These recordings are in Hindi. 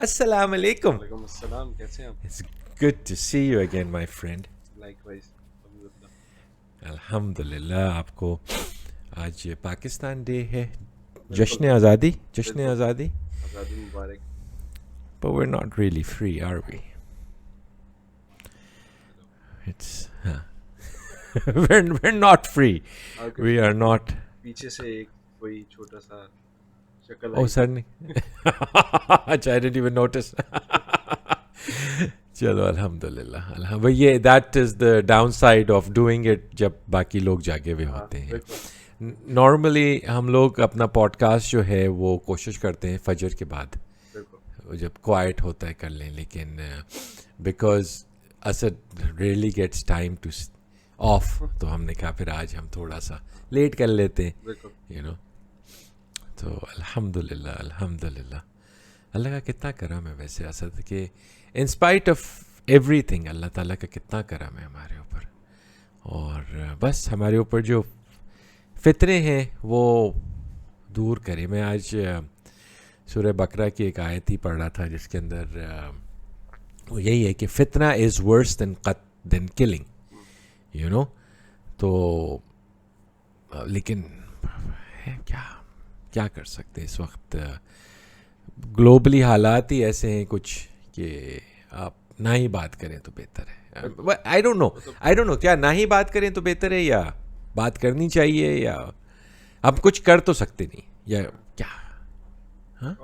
Assalamu alaikum. वालेकुम अस्सलाम, कैसे हैं आप? It's good to see you again, my friend. Likewise अल्हम्दुलिल्लाह। अल्हम्दुलिल्लाह आपको आज पाकिस्तान डे है बिल्कुल जश्न आज़ादी जश्न बिल्कुल आज़ादी आज़ादी मुबारक। but we're not really free are we hello. it's we're not free आगे we are not पीछे से एक कोई छोटा सा शक्ल oh आई थी। suddenly I didn't even notice चलो अल्हम्दुलिल्लाह ये that is the down side of doing it जब बाकी लोग जागे हुए हाँ होते हैं बिल्कुल नॉर्मली हम लोग अपना पॉडकास्ट जो है वो कोशिश करते हैं फजर के बाद बिल्कुल। जब क्वाइट होता है कर लें लेकिन because Asad really gets time to off तो हमने कहा फिर आज हम थोड़ा सा लेट कर लेते हैं बिल्कुल यू नो तो अल्हम्दुलिल्लाह अल्हम्दुलिल्लाह अल्लाह का कितना करम है वैसे असद के इन स्पाइट ऑफ एवरीथिंग अल्लाह ताला का कितना करम है हमारे ऊपर और बस हमारे ऊपर जो फितरे हैं वो दूर करे मैं आज सूरह बकरा की एक आयत ही पढ़ रहा था जिसके अंदर वो यही है कि फितना is worse than killing you know तो लेकिन है क्या क्या कर सकते हैं इस वक्त ग्लोबली हालात ही ऐसे हैं कुछ कि आप ना ही बात करें तो बेहतर है आई डोंट नो क्या ना ही बात करें तो बेहतर है या बात करनी चाहिए या हम कुछ कर तो सकते नहीं या क्या हाँ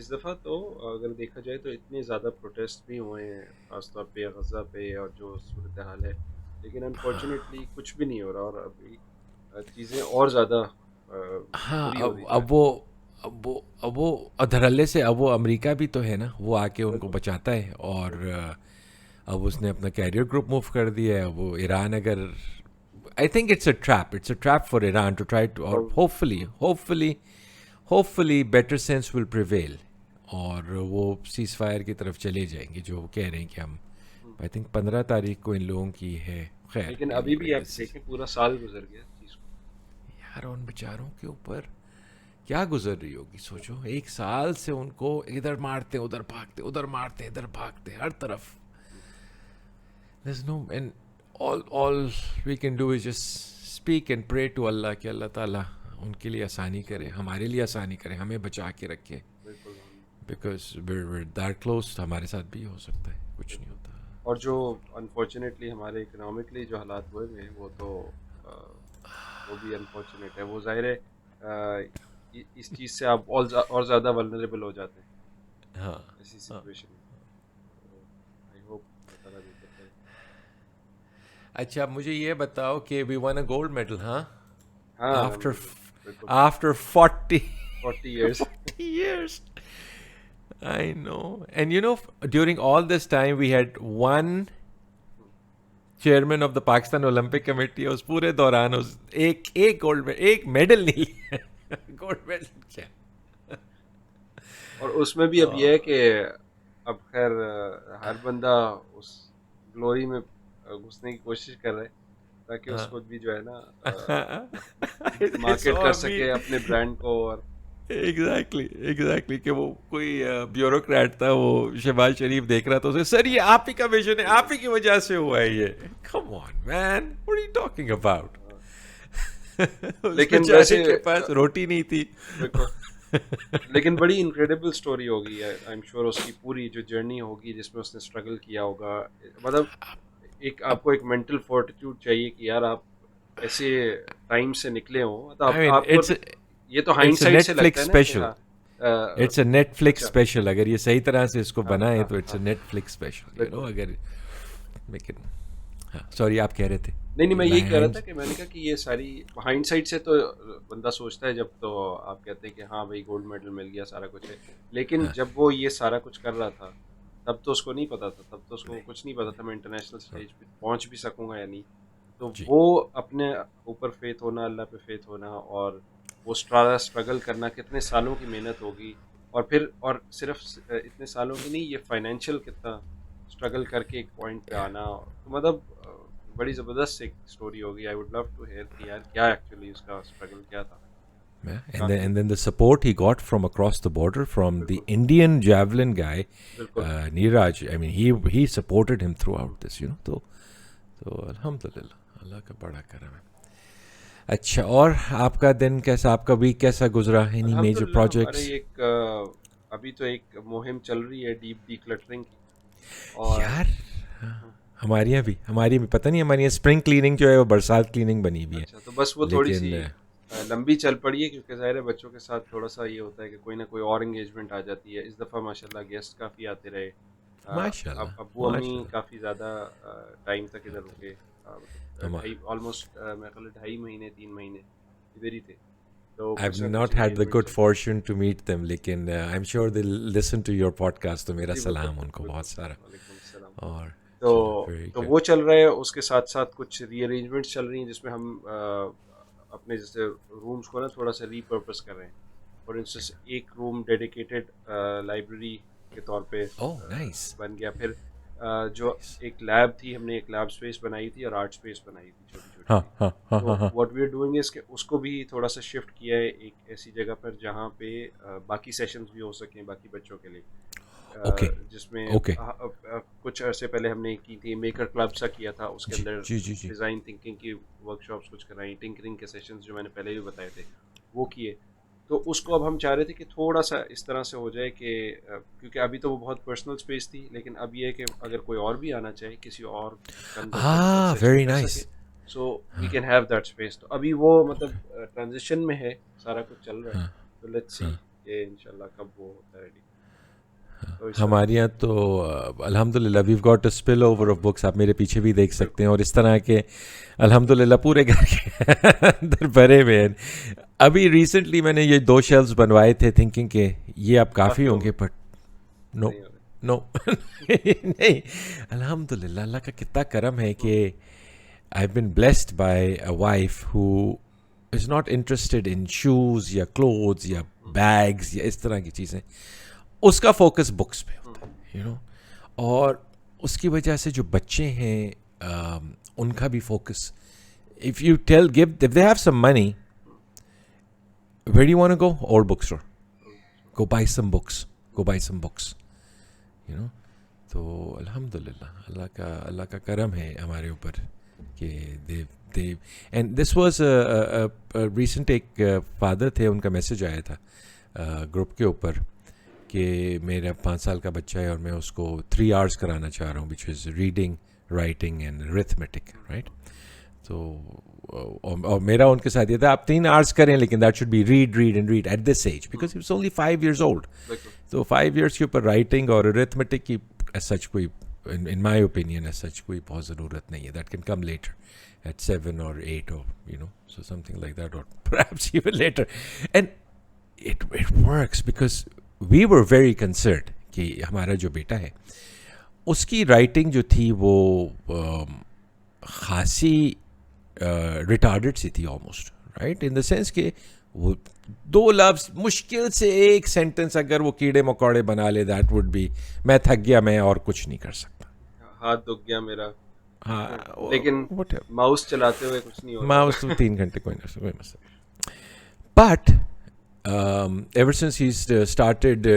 इस दफ़ा तो अगर देखा जाए तो इतने ज़्यादा प्रोटेस्ट भी हुए हैं खासतौर पे गज़ा पे और जो सूरत हाल है, लेकिन अनफॉर्चुनेटली कुछ भी नहीं हो रहा और अभी चीज़ें और ज़्यादा हाँ बुरी होती जा अब रही वो अब वो धड़ल्ले से अब वो अमेरिका भी तो है ना वो आके हैं। उनको बिल्कुल बचाता है और बिल्कुल अब उसने अपना कैरियर ग्रुप मूव कर दिया है अब वो ईरान अगर I think it's a trap for Iran to try to और और hopefully better sense will prevail और वो सीज फायर की तरफ चले जाएंगे जो वो कह रहे हैं कि हम आई थिंक 15 तारीख को इन लोगों की है खैर लेकिन अभी भी एनीवे आप दिस इज देखें पूरा साल गुजर गया इस चीज़ को। यार उन बेचारों के ऊपर क्या गुजर रही होगी सोचो एक साल से उनको इधर मारते उधर भागते उधर मारते इधर भागते हर तरफ there's no and all we can do is just speak and pray to Allah कि अल्लाह ताला उनके लिए आसानी करे हमारे लिए आसानी करे हमें बचा के रखे बिल्कुल बिकॉज we're that close हमारे साथ भी हो सकता है कुछ नहीं बिल्कुल। होता और जो अनफॉर्चुनेटली हमारे इकोनॉमिकली जो हालात हुए हुए हैं वो तो अ, वो भी अनफॉर्चुनेट है। वो ज़ाहिर है इस चीज़ से आप और ज़्यादा वल्नरेबल हो जाते हैं हाँ ऐसी हाँ सिचुएशन में। तो आई होप अल्लाह ताला बेहतर करे। अच्छा मुझे ये बताओ कि we won a gold medal हाँ हाँ आफ्टर अल्हम्दुलिल्लाह बिल्कुल after 40 40 years 40 years I know. And you know, during all this time, we had one chairman of the Pakistan Olympic Committee. उस पूरे दौरान उस एक गोल्ड में एक मेडल नहीं लिया गोल्ड मेडल क्या और उसमें भी अब ये है कि अब खैर हर बंदा उस ग्लोरी में घुसने की कोशिश कर रहा है ताकि हाँ उसको भी जो है ना I मार्केट saw कर a सके meme अपने ब्रांड को और एग्जैक्टली कि वो कोई ब्यूरोक्रेट था वो शहबाज शरीफ देख रहा था उसे सर ये आप ही का विजन है आप बिल्कुल ही की वजह से हुआ है ये come on man what are you talking about हाँ। उस लेकिन बेचारे वैसे के पास रोटी नहीं थी बिल्कुल लेकिन बड़ी इनक्रेडिबल स्टोरी होगी आई एम श्योर उसकी पूरी जो जर्नी होगी जिसमें उसने स्ट्रगल किया होगा मतलब एक अब आपको एक मेंटल फोर्टिट्यूड चाहिए कि यार आप ऐसे टाइम से निकले हो तो आई मीन आपको ये तो इट्स अ हाइंडसाइट से लगता नेटफ्लिक्स है ना कि स्पेशल हाँ इट्स अ नेटफ्लिक्स अच्छा स्पेशल अगर ये सही तरह से इसको हाँ बनाए हाँ तो इट्स अ हाँ नेटफ्लिक्स स्पेशल यू नो बिल्कुल अगर लेकिन हाँ सॉरी आप कह रहे थे नहीं नहीं मैं यही कह रहा था हैंड्स कि मैंने कहा कि ये सारी हाइंडसाइट से तो बंदा सोचता है जब तो आप कहते हैं कि हाँ भाई गोल्ड मेडल मिल गया सारा कुछ है लेकिन हाँ जब वो ये सारा कुछ कर रहा था तब तो उसको नहीं पता था तब तो उसको नहीं कुछ नहीं पता था मैं इंटरनेशनल हाँ स्टेज पे पहुंच भी सकूंगा या नहीं तो जी वो अपने ऊपर फेथ होना अल्लाह पे फेथ होना और वो स्ट्रगल करना कितने सालों की मेहनत होगी और फिर और सिर्फ इतने सालों की नहीं ये फाइनेंशियल कितना स्ट्रगल करके एक पॉइंट पे आना तो मतलब बड़ी ज़बरदस्त एक स्टोरी होगी I would love to hear कि यार क्या एक्चुअली उसका स्ट्रगल क्या था Yeah. काफ़ी And then the support he got from across the border from the बिल्कुल Indian javelin guy, बिल्कुल Neeraj. I mean, he supported him throughout this, you know. तो अल्हम्दुलिल्लाह, अल्लाह का बड़ा करम है. अच्छा, और आपका दिन कैसा, आपका वीक कैसा गुजरा? एनी मेजर अल्हम्दुलिल्लाह हमारे प्रोजेक्ट्स? एक अभी तो एक मुहिम चल रही है डीप डीक्लटरिंग की और यार, हमारी यहाँ भी पता नहीं, हमारी यहाँ स्प्रिंग क्लीनिंग जो है वो बरसात क्लीनिंग बनी हुई है. अच्छा तो बस वो थोड़ी सी लेकिन लंबी चल पड़ी है क्योंकि ज़ाहिर है बच्चों के साथ थोड़ा सा ये होता है कि कोई ना कोई और एंगेजमेंट आ जाती है. इस दफ़ा माशाल्लाह गेस्ट काफ़ी आते रहे. अब माशाल्लाह, अब्बू अम्मी माशाल्लाह. काफ़ी ज़्यादा टाइम तक इधर रुके. मतलब हम ढाई ऑलमोस्ट मेरे ख्याल है 2.5 महीने 3 महीने इधर ही थे. तो I've कुछ ना not कुछ had the एंगेजमेंट good चल. fortune to meet them, लेकिन I'm sure they'll listen to your podcast, तो मेरा जी बिल्कुल सलाम उनको बहुत बिल्कुल. सारा. वालेकुम अस्सलाम. और तो चलो, very तो good. वो चल रहा है. उसके साथ साथ कुछ रीअरेंजमेंट्स चल रही हैं जिसमें हम अपने जैसे रूम्स को ना थोड़ा सा रीपर्पस कर रहे हैं. फॉर इंस्टेंस एक रूम डेडिकेटेड लाइब्रेरी के तौर पे Oh, nice, बन गया. फिर जो nice. एक लैब थी हमने एक लैब स्पेस बनाई थी और आर्ट स्पेस बनाई थी छोटी छोटी हाँ सी. हाँ हाँ तो हाँ हाँ. What we are doing is के उसको भी थोड़ा सा शिफ्ट किया है एक ऐसी जगह पर जहाँ पे बाकी सेशंस भी हो सकें बाकी बच्चों के लिए. Okay, जिसमें okay. कुछ अरसे पहले हमने की थी मेकर क्लब सा किया था. उसके जी अंदर जी जी जी. डिज़ाइन थिंकिंग की वर्कशॉप्स कुछ कराई. टिंकरिंग के सेशंस जो मैंने पहले भी बताए थे वो किए. तो उसको अब हम चाह रहे थे कि थोड़ा सा इस तरह से हो जाए कि क्योंकि अभी तो वो बहुत पर्सनल स्पेस थी लेकिन अब ये है कि अगर कोई और भी आना चाहे किसी और कंधों के ऊपर Ah, सेशन very कर सके nice. So we can have that space. तो अभी वो मतलब ट्रांजिशन में है. सारा कुछ चल रहा है. तो लेट्स सी ये इंशाल्लाह कब वो होता है रेडी. तो इस तरह हमारे यहाँ तो अल्हम्दुलिल्लाह we've got a spill over of books. आप मेरे पीछे भी देख सकते बिल्कुल हैं, और इस तरह के अल्हम्दुलिल्लाह पूरे घर के अंदर भरे हुए हैं. अभी रिसेंटली मैंने ये 2 शेल्व्स बनवाए थे थिंकिंग के ये अब काफ़ी काफ़ी हो होंगे, गए बट नो, नहीं हो गए. नो. नहीं, अल्हम्दुलिल्लाह, अल्लाह का कितना करम है कि I have been blessed by a wife who is not interested in shoes या क्लोथ्स या बैग्स या इस तरह की चीज़ें. उसका फोकस बुक्स पे होता है, यू नो. और उसकी वजह से जो बच्चे हैं उनका भी focus. If you tell give if they have some money, where do you want to go? Old book store. Go buy some books. Go buy some books. You know. तो अल्हम्दुलिल्लाह, अल्लाह का करम है हमारे ऊपर कि दे एंड दिस वाज रिसेंट. एक फादर थे, उनका मैसेज आया था ग्रुप के ऊपर कि मेरा 5 साल का बच्चा है और मैं उसको 3 आवर्स कराना चाह रहा हूँ, which is reading, writing and arithmetic, right. तो और मेरा उनके साथ ये था, आप 3 आवर्स करें लेकिन that should be read read and read at this age, because it's only 5 years old. बिल्कुल तो 5 years के ऊपर राइटिंग और अरिथमेटिक की सच कोई, इन माई ओपिनियन सच कोई बहुत ज़रूरत नहीं है. That can come later at 7 or 8 or you know, so something like that, or perhaps even later. And it works because we were very concerned कि हमारा जो बेटा है उसकी राइटिंग जो थी वो खासी रिटार्डेड सी थी almost, right, in the sense कि वो 2 लफ्ज मुश्किल से एक सेंटेंस अगर वो कीड़े मकोड़े बना ले, दैट वुड बी मैं थक गया, मैं और कुछ नहीं कर सकता. हाथ दुख गया मेरा. हाँ, लेकिन वट माउस चलाते हुए कुछ नहीं हो मैं रहा उस था. 3 घंटे कोई मसला. But ever since he's started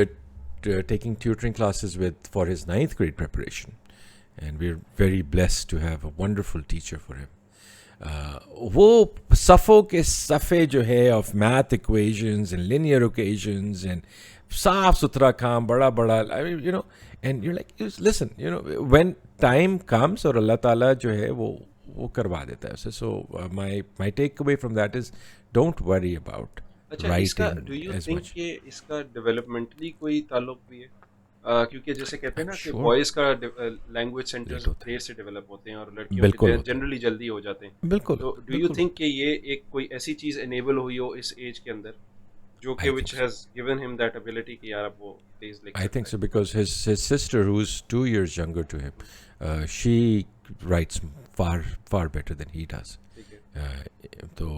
taking tutoring classes for his 9th grade preparation, and we're very blessed to have a wonderful teacher for him. वो सफ़ों के सफ़े जो है of math equations and linear equations and साफ सुथरा काम, बड़ा बड़ा, I mean, you know. And you like listen, you know, when time comes और अल्लाह ताला जो है वो करवा देता है उसे. So my take away from that is don't worry about अच्छा इसका do writing you as think much. कि इसका डेवलपमेंटली कोई ताल्लुक भी है? क्योंकि जैसे कहते हैं ना कि श्योर, बॉयज़ का लैंग्वेज सेंटर्स लेट होता देर से डेवलप होते हैं और है, लड़कियों बिल्कुल के होता जनरली जल्दी हो जाते हैं. है, बिल्कुल तो डू यू बिल्कुल. थिंक कि ये एक कोई ऐसी चीज़ एनेबल हुई हो इस एज के अंदर जो कि I think which has given him that ability कि यार अब वो तेज लिख I think सकता है. so because his sister, who's 2 years younger to him, she writes far better than he does. ठीक है. तो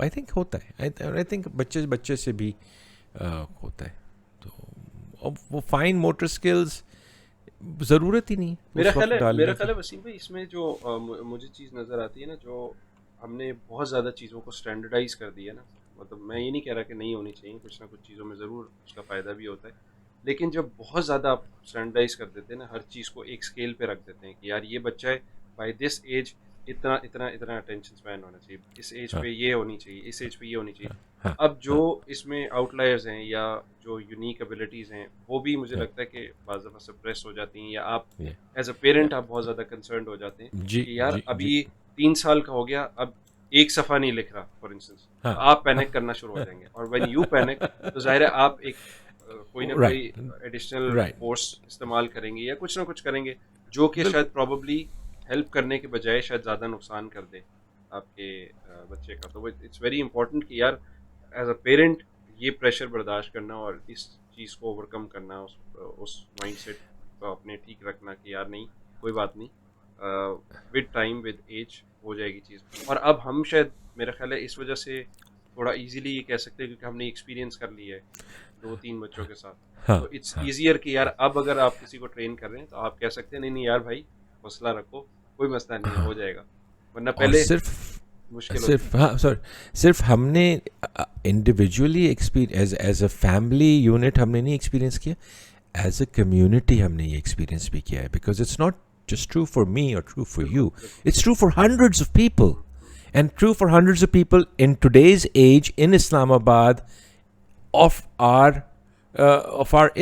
I think होता है. I think बच्चे से भी होता है. तो अब वो फाइन मोटर स्किल्स ज़रूरत ही नहीं उस वक्त डालने मेरा की. ख्याल है वसीम भाई इसमें जो मुझे चीज़ नज़र आती है ना जो हमने बहुत ज़्यादा चीज़ों को स्टैंडर्डाइज कर दिया ना मतलब मैं ये नहीं कह रहा कि नहीं होनी चाहिए, कुछ ना कुछ चीज़ों में ज़रूर उसका फ़ायदा भी होता है। लेकिन जब बहुत ज़्यादा आप स्टैंडर्डाइज़ कर देते हैं ना, हर चीज़ को एक स्केल पे रख देते हैं कि यार ये बच्चा है, बाय दिस एज इतना इतना इतना अटेंशन स्पैन होना चाहिए, इस एज हाँ पे ये होनी चाहिए, इस एज पे ये होनी चाहिए। हाँ अब जो हाँ इसमें आउटलायर्स हैं या जो यूनिक एबिलिटीज़ हैं, वो भी मुझे हाँ लगता है कि बाज़ दफ़ा सप्रेस हो जाती हैं, या आप ये एज़ अ पेरेंट आप बहुत ज़्यादा कंसर्न्ड हो जाते हैं जी कि यार जी जी अभी 3 साल का हो गया, अब एक सफ़ा नहीं लिख रहा फॉर इंस्टेंस, तो हाँ आप पैनिक करना शुरू हो जाएँगे, और व्हेन यू पैनिक तो ज़ाहिर है आप एक कोई ना कोई राइट एडिशनल राइट फ़ोर्स इस्तेमाल करेंगे या कुछ ना कुछ करेंगे, जो कि बिल्कुल शायद प्रोबेबली हेल्प करने के बजाय शायद ज़्यादा नुकसान कर दे आपके बच्चे का। तो वो इट्स वेरी इंपॉर्टेंट कि यार एज़ अ पेरेंट ये प्रेशर बर्दाश्त करना और इस चीज़ को ओवरकम करना, उस माइंडसेट को अपने ठीक रखना कि यार नहीं, कोई बात नहीं, विद टाइम विद एज हो जाएगी चीज़। और अब हम शायद, मेरा ख्याल है इस वजह से थोड़ा इजीली ये कह सकते हैं, क्योंकि हमने एक्सपीरियंस कर लिया है 2-3 बच्चों के साथ। हाँ तो इट्स हाँ ईज़ियर कि यार अब अगर आप किसी को ट्रेन कर रहे हैं, तो आप कह सकते हैं नहीं, नहीं यार भाई, हौसला रखो, कोई मसला नहीं है, हाँ हो जाएगा। वरना और पहले सिर्फ मुश्किल होती सिर्फ थी। हाँ सॉरी सिर्फ हमने individually experience as a family unit हमने नहीं एक्सपीरियंस किया, एज अ कम्युनिटी हमने ये एक्सपीरियंस भी किया है, because it's not just true for me or true for you. बिल्कुल, बिल्कुल। It's true for hundreds of people. Hmm, hmm, And true for hundreds of people in today's age in Islamabad of our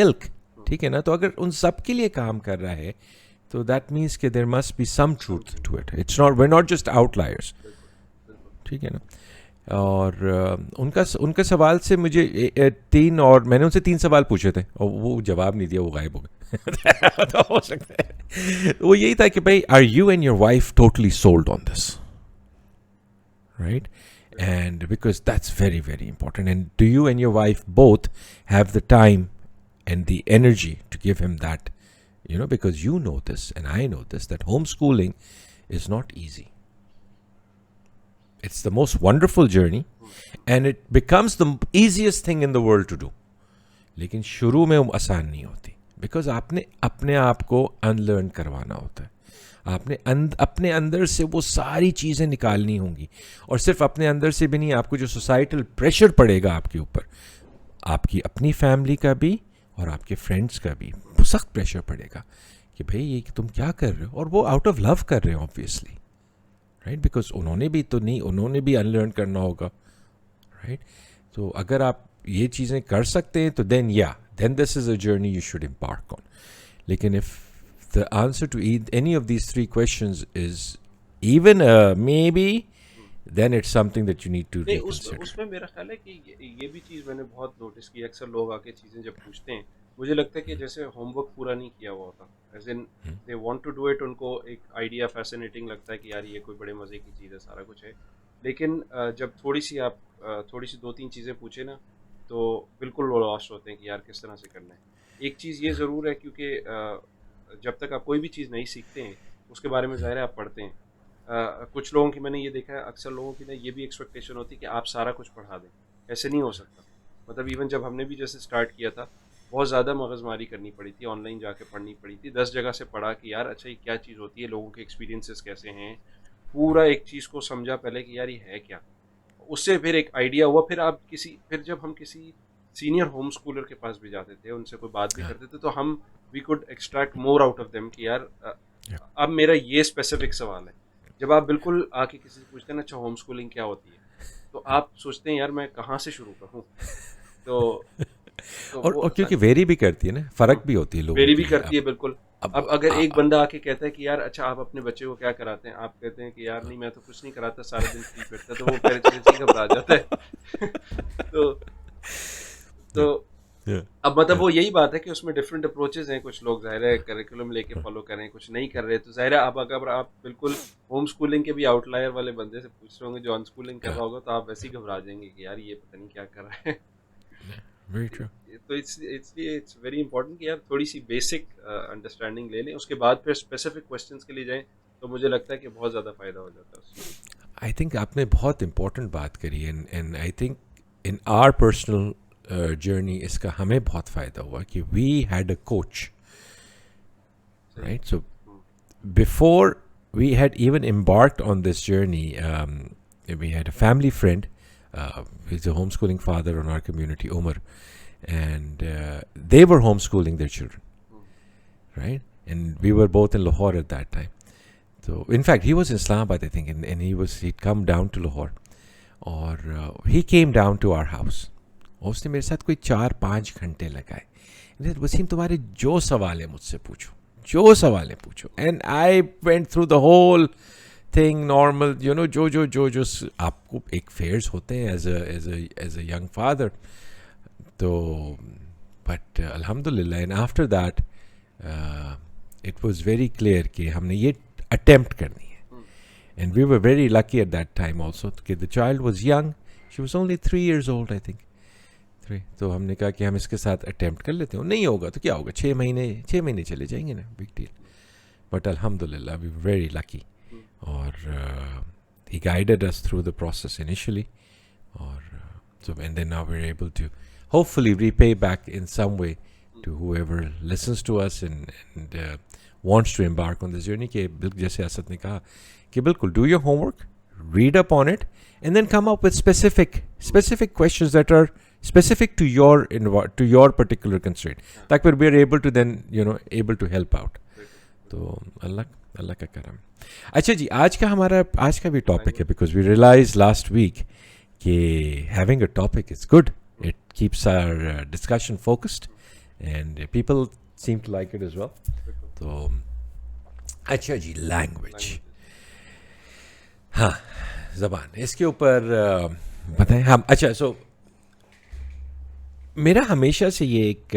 ilk. हुँ, ठीक है ना? तो अगर उन सब के लिए काम कर रहा है, तो that means कि there must be some truth something to it. It's not, we're not just outliers. बिल्कुल, बिल्कुल। ठीक है ना? और उनका सवाल से मुझे तीन, और मैंने उनसे 3 सवाल पूछे थे और वो जवाब नहीं दिया, वो गायब हो गए तो हो सकता है वो यही था कि भाई, are you and your wife totally sold on this, right? And because that's very, very important. And do you and your wife both have the time and the energy to give him that? Because you know this and I know this, that homeschooling is not easy. It's the most wonderful journey hmm, and it becomes the easiest thing in the world to do. लेकिन शुरू में वो आसान नहीं होती, बिकॉज आपने अपने आप को अनलर्न करवाना होता है, आपने अपने अंदर से वो सारी चीज़ें निकालनी होंगी, और सिर्फ अपने अंदर से भी नहीं, आपको जो सोसाइटल प्रेशर पड़ेगा आपके ऊपर, आपकी अपनी फैमिली का भी और आपके फ्रेंड्स का भी सख्त प्रेशर पड़ेगा कि भाई ये तुम क्या कर रहे हो, और वो आउट ऑफ लव कर रहे हो ऑब्वियसली, राइट? बिकॉज उन्होंने भी अनलर्न करना होगा, राइट? तो अगर आप ये चीज़ें कर सकते हैं तो then this is a journey you should embark on. लेकिन if the answer to any of these 3 questions is even a maybe, hmm. then it's something that you need to नहीं, उसमें reconsider. उसमें मेरा ख़्याल है कि ये भी चीज़ मैंने बहुत नोटिस की है, अक्सर लोग आके चीज़ें जब पूछते हैं, मुझे लगता है कि जैसे होमवर्क पूरा नहीं किया हुआ होता, as in Hmm? They want to do it, उनको एक आइडिया फ़ैसिनेटिंग लगता है कि यार ये कोई बड़े मज़े की चीज़ है, सारा कुछ है। लेकिन जब थोड़ी-सी 2-3 चीज़ें पूछे ना, तो बिल्कुल वो लॉस्ट होते हैं कि यार किस तरह से करना है। एक चीज़ ये ज़रूर है, क्योंकि जब तक आप कोई भी चीज़ नहीं सीखते हैं, उसके बारे में ज़ाहिर है आप पढ़ते हैं। कुछ लोगों की, मैंने ये देखा है, अक्सर लोगों की ना ये भी एक्सपेक्टेशन होती है कि आप सारा कुछ पढ़ा दें, ऐसे नहीं हो सकता। मतलब इवन जब हमने भी जैसे स्टार्ट किया था, बहुत ज़्यादा मगजमारी करनी पड़ी थी, ऑनलाइन जाके पढ़नी पड़ी थी, 10 जगह से पढ़ा कि यार अच्छा ये क्या चीज़ होती है, लोगों के एक्सपीरियंसेस कैसे हैं, पूरा एक चीज़ को समझा पहले कि यार ये है क्या। उससे फिर एक आइडिया हुआ, फिर जब हम किसी सीनियर होम स्कूलर के पास भी जाते थे, उनसे कोई बात भी Yeah. करते थे, तो हम we could extract more out of them कि यार Yeah. अब मेरा ये स्पेसिफिक सवाल है। जब आप बिल्कुल आके किसी से पूछते हैं ना, अच्छा होम स्कूलिंग क्या होती है? तो आप सोचते हैं यार मैं कहाँ से शुरू करूँ? तो और वो और क्योंकि वेरी भी करती है ना, हुँ, फ़र्क भी होती है लोगों मेरी भी की। करती है बिल्कुल। अब अब अगर एक बंदा आके कहता है कि यार अच्छा आप अपने बच्चे को क्या कराते हैं? आप कहते हैं कि यार नहीं मैं तो कुछ नहीं कराता, सारा दिन फ्री फिरता है, तो वो पेरेंट्स ही घबरा जाता है। तो तो Yeah. अब मतलब Yeah. वो यही बात है कि उसमें डिफरेंट अप्रोचेज़ हैं, कुछ लोग ज़ाहिर है करिकुलम लेके फॉलो कर रहे हैं, कुछ नहीं कर रहे, तो ज़ाहिर है अब अगर आप बिल्कुल होम स्कूलिंग के भी आउटलायर वाले बंदे से पूछ रहे होंगे जो अनस्कूलिंग कर Yeah. रहा होगा, तो आप वैसे ही घबरा जाएँगे कि यार ये पता नहीं क्या कर रहा है। Very true. तो इट्स वेरी इंपॉर्टेंट कि यार थोड़ी-सी बेसिक अंडरस्टैंडिंग ले लें, उसके बाद फिर स्पेसिफिक क्वेश्चंस के लिए जाएँ, तो मुझे लगता है कि बहुत ज़्यादा फ़ायदा हो जाता है उससे। आई थिंक आपने बहुत इम्पोर्टेंट बात करी, and I think in are personal journey इसका हमें बहुत फ़ायदा हुआ कि वी हैड अ कोच, सही राइट? बात। सो हुँ, before we had even embarked on this journey, we had a family friend He's a homeschooling father in our community, Umar, and they were homeschooling their children, right? And we were both in Lahore at that time. So, in fact, he was in Islamabad, I think, and he'd come down to Lahore, और he came down to our house. उसने मेरे साथ कोई 4-5 घंटे लगाए. वसीम, तुम्हारे जो सवाल है मुझसे पूछो, जो सवाल है पूछो. And I went through the whole thing normal, you know, जो आपको एक fears होते हैं as a young father. तो but alhamdulillah, and after that it was very clear कि हमने ये attempt करनी है. And we were very lucky at that time also कि the child was young. She was only 3 years old, I think. 3. तो हमने कहा कि हम इसके साथ attempt कर लेते हैं. नहीं होगा तो क्या होगा, 6 महीने चले जाएंगे ना, big deal. But alhamdulillah, we were very lucky. और he guided us through the process initially. और and then now we're able to hopefully repay back in some way to whoever listens to us and wants to embark on this journey. कि जैसे असद ने कहा कि बिल्कुल do your homework, read up on it, and then come up with specific questions that are specific to your particular constraint. ताकि फिर we are able to then, you know, able to help out. तो अल्लाह का करम. अच्छा जी, आज का भी टॉपिक है, because we realized last week कि having a topic is good. It keeps our discussion focused and people seem to like it as well. तो अच्छा जी, language. हाँ, ज़बान, इसके ऊपर बताएं हम. अच्छा, सो मेरा हमेशा से ये एक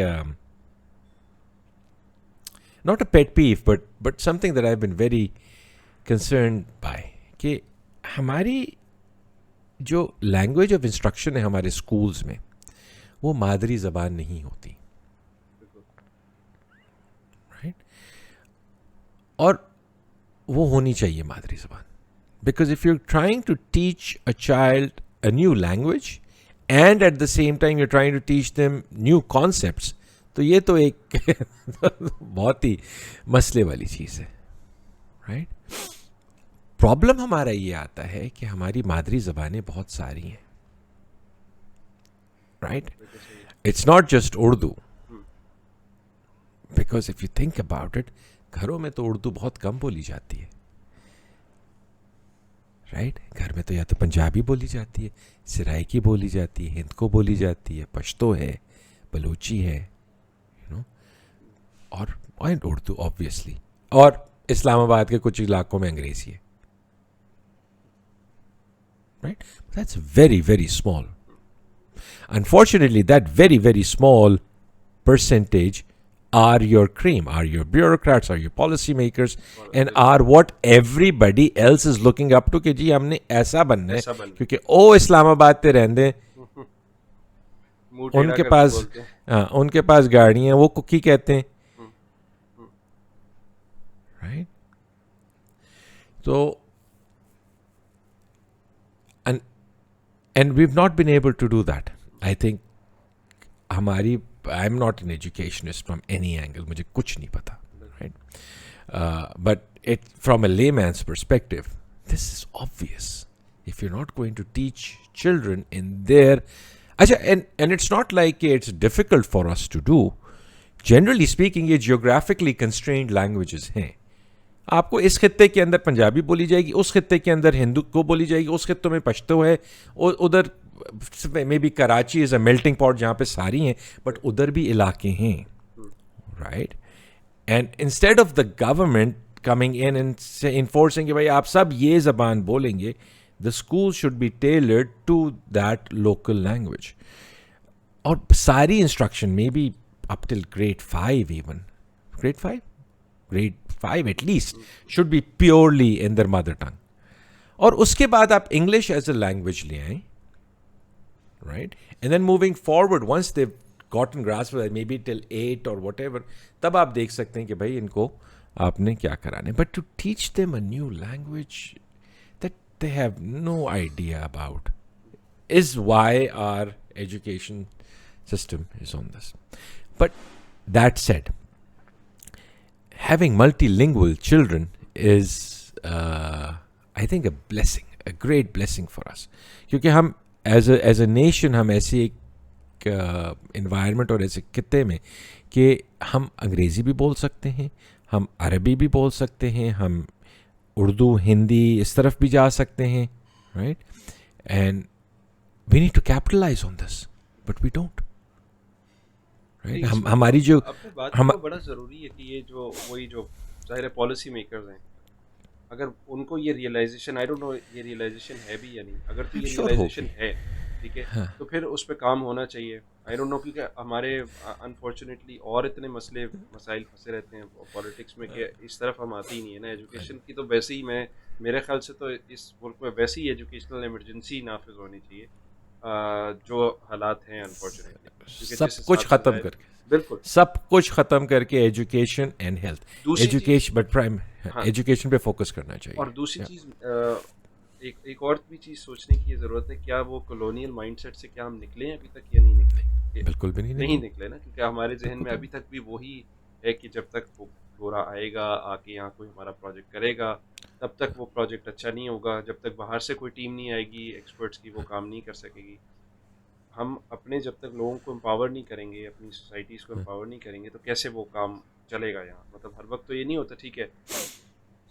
not a pet peeve but something that I've been very concerned by कि हमारी जो लैंग्वेज ऑफ इंस्ट्रक्शन है हमारे स्कूल्स में, वो मादरी ज़बान नहीं होती, राइट? और वो होनी चाहिए मादरी ज़बान. Because if you're trying to teach a child a new language and at the same time you're trying to teach them new concepts, तो ये तो एक बहुत ही मसले वाली चीज़ है, राइट? प्रॉब्लम हमारा ये आता है कि हमारी मादरी ज़बानें बहुत सारी हैं, right? It's not just Urdu, because if you think about it, घरों में तो उर्दू बहुत कम बोली जाती है, राइट? घर में तो या तो पंजाबी बोली जाती है, सराइकी बोली जाती है, हिंद को बोली जाती है, पश्तो है, बलूची है, यू नो, और उर्दू ऑब्वियसली, और इस्लामाबाद के कुछ इलाकों में अंग्रेजी है, right? That's very very small. Unfortunately, that very very small percentage are your cream, are your bureaucrats, are your policymakers, and are what everybody else is looking up to कि जी हमने ऐसा बनना है, क्योंकि ओ इस्लामाबाद पे रहंदे, उनके पास गाड़ियाँ, वो कुकी कहते हैं, राइट? तो and we've not been able to do that. I think I'm not an educationist from any angle, मुझे कुछ नहीं पता, right? But from a layman's perspective, this is obvious. If you're not going to teach children in their, and it's not like it's difficult for us to do. Generally speaking, ये geographically constrained languages हैं. आपको इस खित्ते के अंदर पंजाबी बोली जाएगी, उस खित्ते के अंदर हिंदू को बोली जाएगी, उस खित्तों में पश्तो है, उधर maybe Karachi is a melting pot जहाँ पे सारी हैं, बट उधर भी इलाके हैं, right? And instead of the government coming in and enforcing कि भाई आप सब ये ज़बान बोलेंगे, the school should be tailored to that local language. और सारी instruction may be up till grade 5 at least should be purely in their mother tongue. और उसके बाद आप English as a language ले आएं, right? And then moving forward, once they've gotten grasp of that, maybe till 8 or whatever, तब आप देख सकते हैं कि भाई इनको आपने क्या कराने. But to teach them a new language that they have no idea about is why our education system is on this. But that said, having multilingual children is, I think, a blessing, a great blessing for us. क्योंकि हम एज अ नेशन हम ऐसी एक इन्वायरमेंट और ऐसे खित्ते में कि हम अंग्रेज़ी भी बोल सकते हैं, हम अरबी भी बोल सकते हैं, हम उर्दू हिंदी इस तरफ भी जा सकते हैं, right? And we need to capitalise on this, but we don't, right? नहीं, हम इसमें हमारी जो आपने बात की हम वो बड़ा ज़रूरी है कि ये जो वही जो ज़ाहिर है पॉलिसी मेकर्स हैं, अगर उनको ये रियलाइजेशन, आई डोंट नो ये रियलाइजेशन है भी या नहीं, अगर तो ये श्योर रियलाइजेशन होगी। है, ठीक है, तो फिर उस पे काम होना चाहिए। आई डोंट नो, क्योंकि हमारे अनफॉर्चुनेटली और इतने मसले मसाइल फंसे रहते हैं पॉलिटिक्स में कि इस तरफ हम आते ही नहीं है ना। एजुकेशन की तो वैसे ही मैं, मेरे ख्याल से तो इस मुल्क में वैसे ही एजुकेशनल इमरजेंसी नाफिज होनी चाहिए, जो हालात हैं अनफॉर्चुनेटली, क्योंकि सब जिस कुछ हिसाब से ख़त्म जाहिर, करके, बिल्कुल। सब कुछ ख़त्म करके एजुकेशन एंड हेल्थ, दूसरी चीज़, एजुकेशन बट प्राइम हाँ, एजुकेशन पे फोकस करना और चाहिए। दूसरी या, चीज़ एक एक और भी चीज़ सोचने की ज़रूरत है, क्या वो कॉलोनियल माइंडसेट से क्या हम निकले हैं अभी तक या नहीं निकले? कि बिल्कुल भी नहीं नहीं निकले, निकले ना, क्योंकि हमारे ज़हन बिल्कुल में भी अभी नहीं। तक भी वही है कि जब तक वो गोरा आएगा, आके यहाँ कोई हमारा प्रोजेक्ट करेगा, तब तक वो प्रोजेक्ट अच्छा नहीं होगा, जब तक बाहर से कोई टीम नहीं आएगी एक्सपर्ट्स की, वो काम नहीं कर सकेगी। हम अपने जब तक लोगों को एम्पावर नहीं करेंगे, अपनी सोसाइटीज़ को एम्पावर नहीं करेंगे, तो कैसे वो काम चलेगा यहाँ? मतलब हर वक्त तो ये नहीं होता, ठीक है,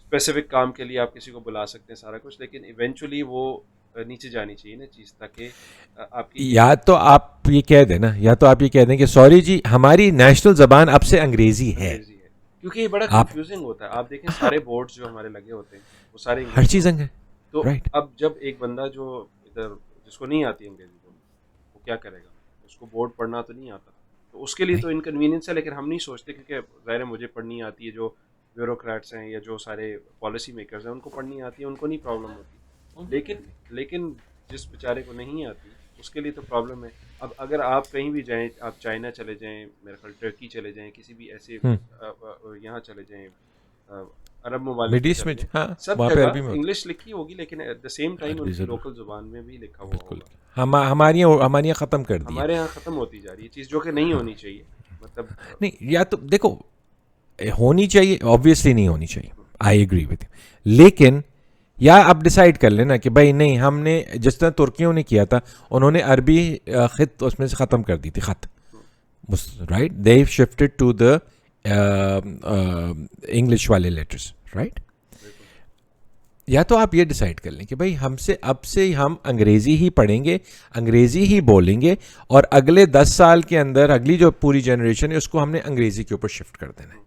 स्पेसिफिक काम के लिए आप किसी को बुला सकते हैं सारा कुछ, लेकिन इवेंचुअली वो नीचे जानी चाहिए ना चीज़, ताकि आपकी एक या तो आप ये कह दें ना, या तो आप ये कह दें कि सॉरी जी हमारी नेशनल ज़बान अब से अंग्रेज़ी है। अंग्रेजी है, क्योंकि ये बड़ा आप कंफ्यूजिंग होता है। आप देखें सारे बोर्ड्स जो हमारे लगे होते हैं वो सारे हर इंग्लिश में चीज़ होते अंग हैं। है, तो राइट? अब जब एक बंदा जो इधर, जिसको नहीं आती अंग्रेजी बोलनी, वो क्या करेगा? उसको बोर्ड पढ़ना तो नहीं आता, तो उसके लिए नहीं, तो इनकन्वीनियंस है, लेकिन हम नहीं सोचते, क्योंकि ज़ाहिर है मुझे पढ़नी आती है, जो ब्यूरोक्रेट्स हैं या जो सारे पॉलिसी मेकर्स हैं उनको पढ़नी आती है, उनको नहीं प्रॉब्लम होती। लेकिन लेकिन जिस बेचारे को नहीं आती, उसके लिए तो प्रॉब्लम है। अब अगर आप कहीं भी जाएँ, आप चाइना चले जाएँ, मेरे ख्याल टर्की चले जाएँ, किसी भी ऐसे यहाँ चले जाएँ, अ, अरब ममालिक मिड में ईस्ट चले में, जाएँ, हाँ सब वहाँ पे अरबी जगह में होता इंग्लिश लिखी होगी, लेकिन एट द सेम है, टाइम अरबी उनकी ज़रूर, लोकल ज़ुबान में भी लिखा हुआ बिल्कुल। होगा। हमारी ख़त्म कर दी है। हमारे यहाँ ख़त्म होती जा रही है चीज़, जो कि नहीं होनी चाहिए। मतलब नहीं, या तो देखो होनी चाहिए, ऑब्वियसली नहीं होनी चाहिए, आई एग्री विद यू, लेकिन या आप डिसाइड कर लेना कि भाई नहीं, हमने जिस तरह तुर्कियों ने किया था, उन्होंने अरबी खत उसमें से ख़त्म कर दी थी, खत, right? They shifted to the English वाले लेटर्स, राइट? बिल्कुल, या तो आप ये डिसाइड कर लें कि भाई हमसे अब से हम अंग्रेज़ी ही पढ़ेंगे, अंग्रेज़ी ही बोलेंगे, और अगले 10 साल के अंदर अगली जो पूरी जनरेशन है उसको हमने अंग्रेज़ी के ऊपर शिफ्ट कर देना है।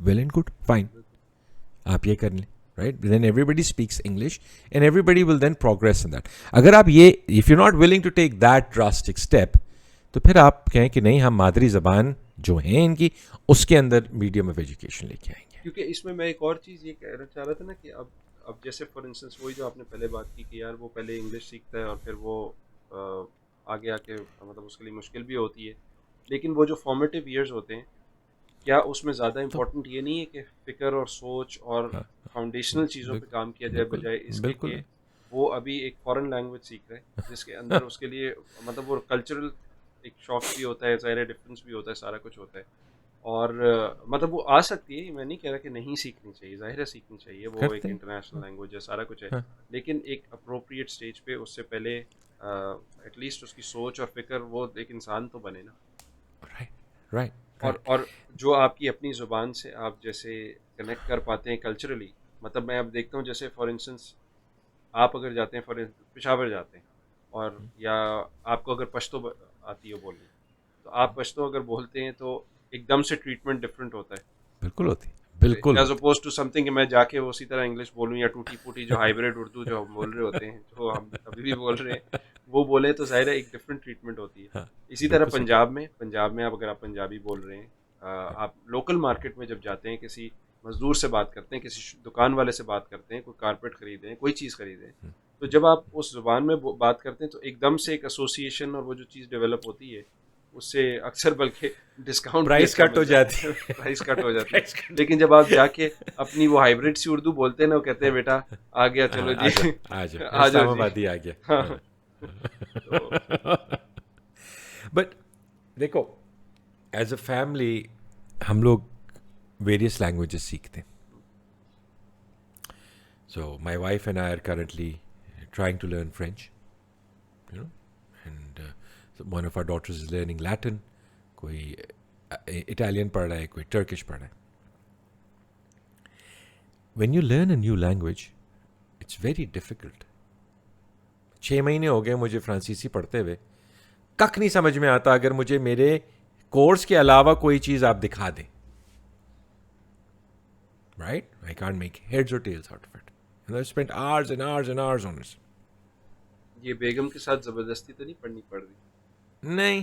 वेल एंड गुड, फाइन, बिल्कुल। आप ये कर लें, right? Then everybody speaks English and everybody will then progress in that. अगर आप ये, if you not willing to take that drastic step, तो फिर आप कहें कि नहीं, हम मादरी ज़बान जो है इनकी, उसके अंदर मीडियम ऑफ एजुकेशन लेके आएंगे। क्योंकि इसमें मैं एक और चीज़ ये कहना चाह रहा था ना, कि अब जैसे फॉर इंस्टेंस वही जो आपने पहले बात की कि यार वो पहले इंग्लिश सीखता है और फिर वो आगे आके मतलब उसके लिए मुश्किल भी होती है, लेकिन वो जो फॉर्मेटिव ईयर्स होते हैं, क्या उसमें ज़्यादा तो इम्पोर्टेंट ये नहीं है कि फ़िक्र और सोच और हाँ, फाउंडेशनल चीज़ों पे काम किया जाए, बिल्कुल बजाय इसके बिल्कुल कि वो अभी एक फॉरेन लैंग्वेज सीख रहे हैं, जिसके अंदर उसके लिए मतलब वो कल्चरल एक शॉक भी होता है, ज़ाहिर डिफरेंस भी होता है, सारा कुछ होता है। और मतलब वो आ सकती है, मैं नहीं कह रहा कि नहीं सीखनी चाहिए, ज़ाहिर है सीखनी चाहिए, वो एक करते हैं। इंटरनेशनल हाँ, लैंग्वेज है, सारा कुछ है। हाँ, लेकिन एक अप्रोप्रिएट स्टेज पे उससे पहले एटलीस्ट उसकी सोच और फ़िक्र, वो एक इंसान तो बने ना। राइट राइट और राइट। जो आपकी अपनी ज़ुबान से आप जैसे कनेक्ट कर पाते हैं कल्चरली, मतलब मैं अब देखता हूँ जैसे फॉर इंस्टेंस आप अगर जाते हैं पेशावर जाते हैं, और या आपको अगर आती है बोलनी, तो आप पश्तो अगर बोलते हैं तो एकदम से ट्रीटमेंट डिफरेंट होता है, बिल्कुल होती, बिल्कुल एज होती। अपोज टू समथिंग कि मैं जाके उसी तरह इंग्लिश बोलूँ, या टूटी फूटी जो हाइब्रिड उर्दू जो हम बोल रहे होते हैं, जो हम अभी भी बोल रहे हैं, वो बोले तो ज़ाहिर है एक डिफरेंट ट्रीटमेंट होती है। हाँ, इसी तरह बिल्कुल सही कहा। पंजाब में आप अगर आप पंजाबी बोल रहे हैं, आप लोकल मार्केट में जब जाते हैं, किसी मजदूर से बात करते हैं, किसी दुकान वाले से बात करते हैं, कोई कारपेट खरीदें, कोई चीज़ खरीदें, तो जब आप उस ज़ुबान में बात करते हैं, तो एकदम से एक एसोसिएशन और वो जो चीज़ डेवलप होती है, उससे अक्सर बल्कि डिस्काउंट भी प्राइस अच्छा कट हो मिल जाती जाता है, है। प्राइस कट हो जाती है। Price cut. लेकिन जब आप जाके अपनी वो हाइब्रिड सी उर्दू बोलते हैं ना, वो कहते हैं बेटा आ गया, हाँ, चलो आ जी जाओ आ जाओ, आ जाओ जी। इस्लामाबादी आ गया। हाँ, हाँ। तो बट देखो, एज अ फैमिली हम लोग वेरियस लैंग्वेजेस सीखते हैं। So my wife and I are currently trying to learn French. One of our daughters is learning Latin, कोई इटालियन पढ़ रहा है, कोई टर्किश पढ़ रहा है. When you learn a new language, it's very difficult. 6 महीने हो गए मुझे फ्रांसीसी पढ़ते हुए, कख नहीं समझ में आता अगर मुझे मेरे कोर्स के अलावा कोई चीज़ आप दिखा दें. Right? I can't make heads or tails out of it. And I've spent hours and hours and hours on it. ये बेगम के साथ जबरदस्ती तो नहीं पढ़नी पड़ रही? नहीं.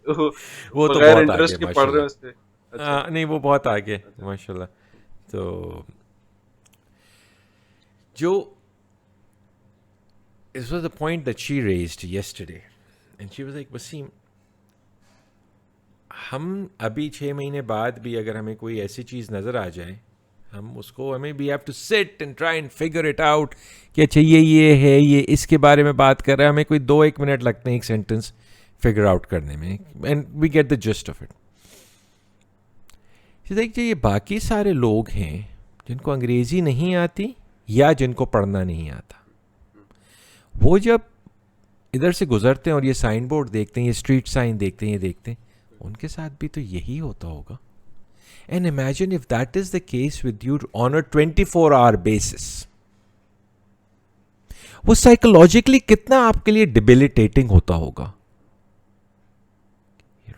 वो वो तो बगैर बहुत इंटरेस्ट आगे के पढ़ रहे हो माशाल्लाह. उससे? अच्छा. नहीं, वो बहुत आगे माशाल्लाह. तो जो this was the point that she raised yesterday, and she was like, Wasim, हम अभी 6 महीने बाद भी अगर हमें कोई ऐसी चीज़ नज़र आ जाए, हम उसको हमें we have to sit and try and figure it out कि अच्छा ये है, ये इसके बारे में बात कर रहा है, हमें कोई 2-1 मिनट लगते हैं एक सेंटेंस फिगर आउट करने में, and we get the gist of it. देखिए, ये बाकी सारे लोग हैं जिनको अंग्रेज़ी नहीं आती या जिनको पढ़ना नहीं आता, वो जब इधर से गुजरते हैं और ये साइन बोर्ड देखते हैं, ये स्ट्रीट साइन देखते हैं, ये देखते हैं, उनके साथ भी तो यही होता होगा. And imagine if that is the case with you on a 24-hour basis, वो साइकोलॉजिकली कितना आपके लिए डिबिलिटेटिंग होता होगा.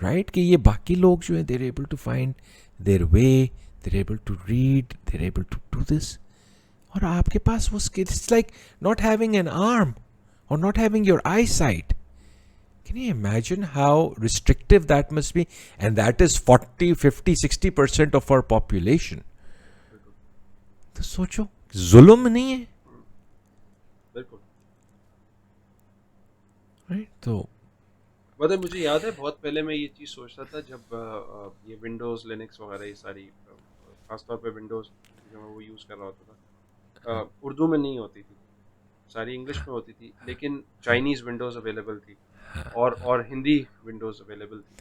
राइट? कि ये बाकी लोग जो है, they're able to find their way, they're able to read, they're able to do this, और आपके पास वो skill. It's like not having an arm or not having your eyesight. Can you imagine how restrictive that must be? And that is 40, 50, 60% of our population. तो सोचो, जुल्म नहीं है? बिल्कुल. Right? तो मतलब मुझे याद है बहुत पहले मैं ये चीज़ सोचता था जब ये विंडोज़ लिनक्स वगैरह ये सारी खासतौर पे विंडोज़ जो मैं वो यूज़ कर रहा होता था, उर्दू में नहीं होती थी, सारी इंग्लिश में होती थी, लेकिन चाइनीज़ विंडोज़ अवेलेबल थी और हिंदी विंडोज़ अवेलेबल थी.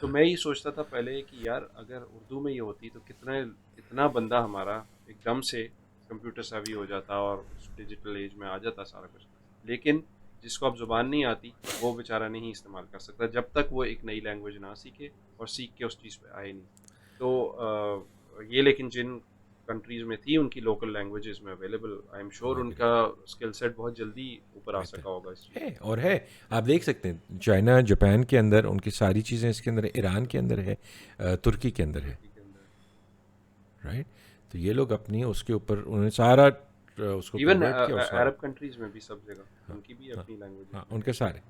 तो मैं ये सोचता था पहले कि यार अगर उर्दू में ये होती तो कितना बंदा हमारा एकदम से कंप्यूटर सेवी हो जाता और डिजिटल एज में आ जाता सारा कुछ. लेकिन जिसको अब ज़ुबान नहीं आती वो बेचारा नहीं इस्तेमाल कर सकता जब तक वो एक नई लैंग्वेज ना सीखे और सीख के उस चीज़ पे आए नहीं. तो ये लेकिन जिन कंट्रीज़ में थी उनकी लोकल लैंग्वेजेस में अवेलेबल, आई एम श्योर उनका स्किल सेट बहुत जल्दी ऊपर आ सका होगा इस चीज़ है. और है, आप देख सकते हैं चाइना, जापान के अंदर उनकी सारी चीज़ें इसके अंदर है, ईरान के अंदर है, तुर्की के अंदर है. राइट? तो ये लोग अपनी उसके ऊपर उन्होंने सारा उसको इवन convert किया और सारा- अरब कंट्रीज़ में भी सब जगह उनकी भी अपनी लैंग्वेज. हाँ, उनके सारे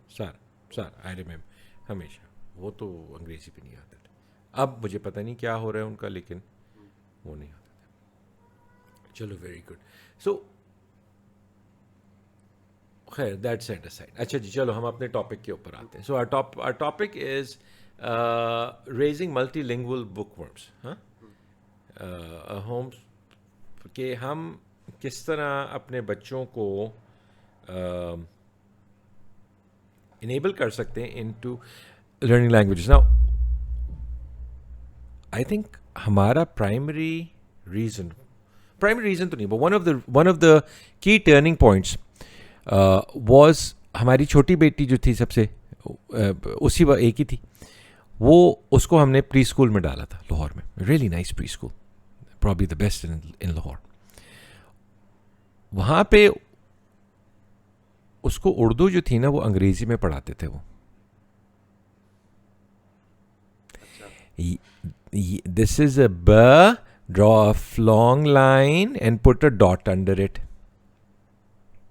आई रिमेम्बर हमेशा वो तो अंग्रेज़ी पे नहीं आते थे. अब मुझे पता नहीं क्या हो रहा है उनका, लेकिन वो नहीं आता था. चलो, वेरी गुड. सो खैर, दैट सेट असाइड. अच्छा जी, चलो हम अपने टॉपिक के ऊपर आते हैं. So our topic is raising multilingual bookworms. Home के हम किस तरह अपने बच्चों को इनेबल कर सकते हैं into learning languages. Now I think हमारा प्राइमरी रीज़न तो नहीं, but one of the key turning points was हमारी छोटी बेटी जो थी सबसे उसी एक ही थी, वो उसको हमने प्री स्कूल में डाला था लाहौर में. Really nice pre school, probably the best in Lahore. वहाँ पे उसको उर्दू जो थी ना वो अंग्रेज़ी में पढ़ाते थे. वो दिस इज अ ब, draw a long line and put a dot under it.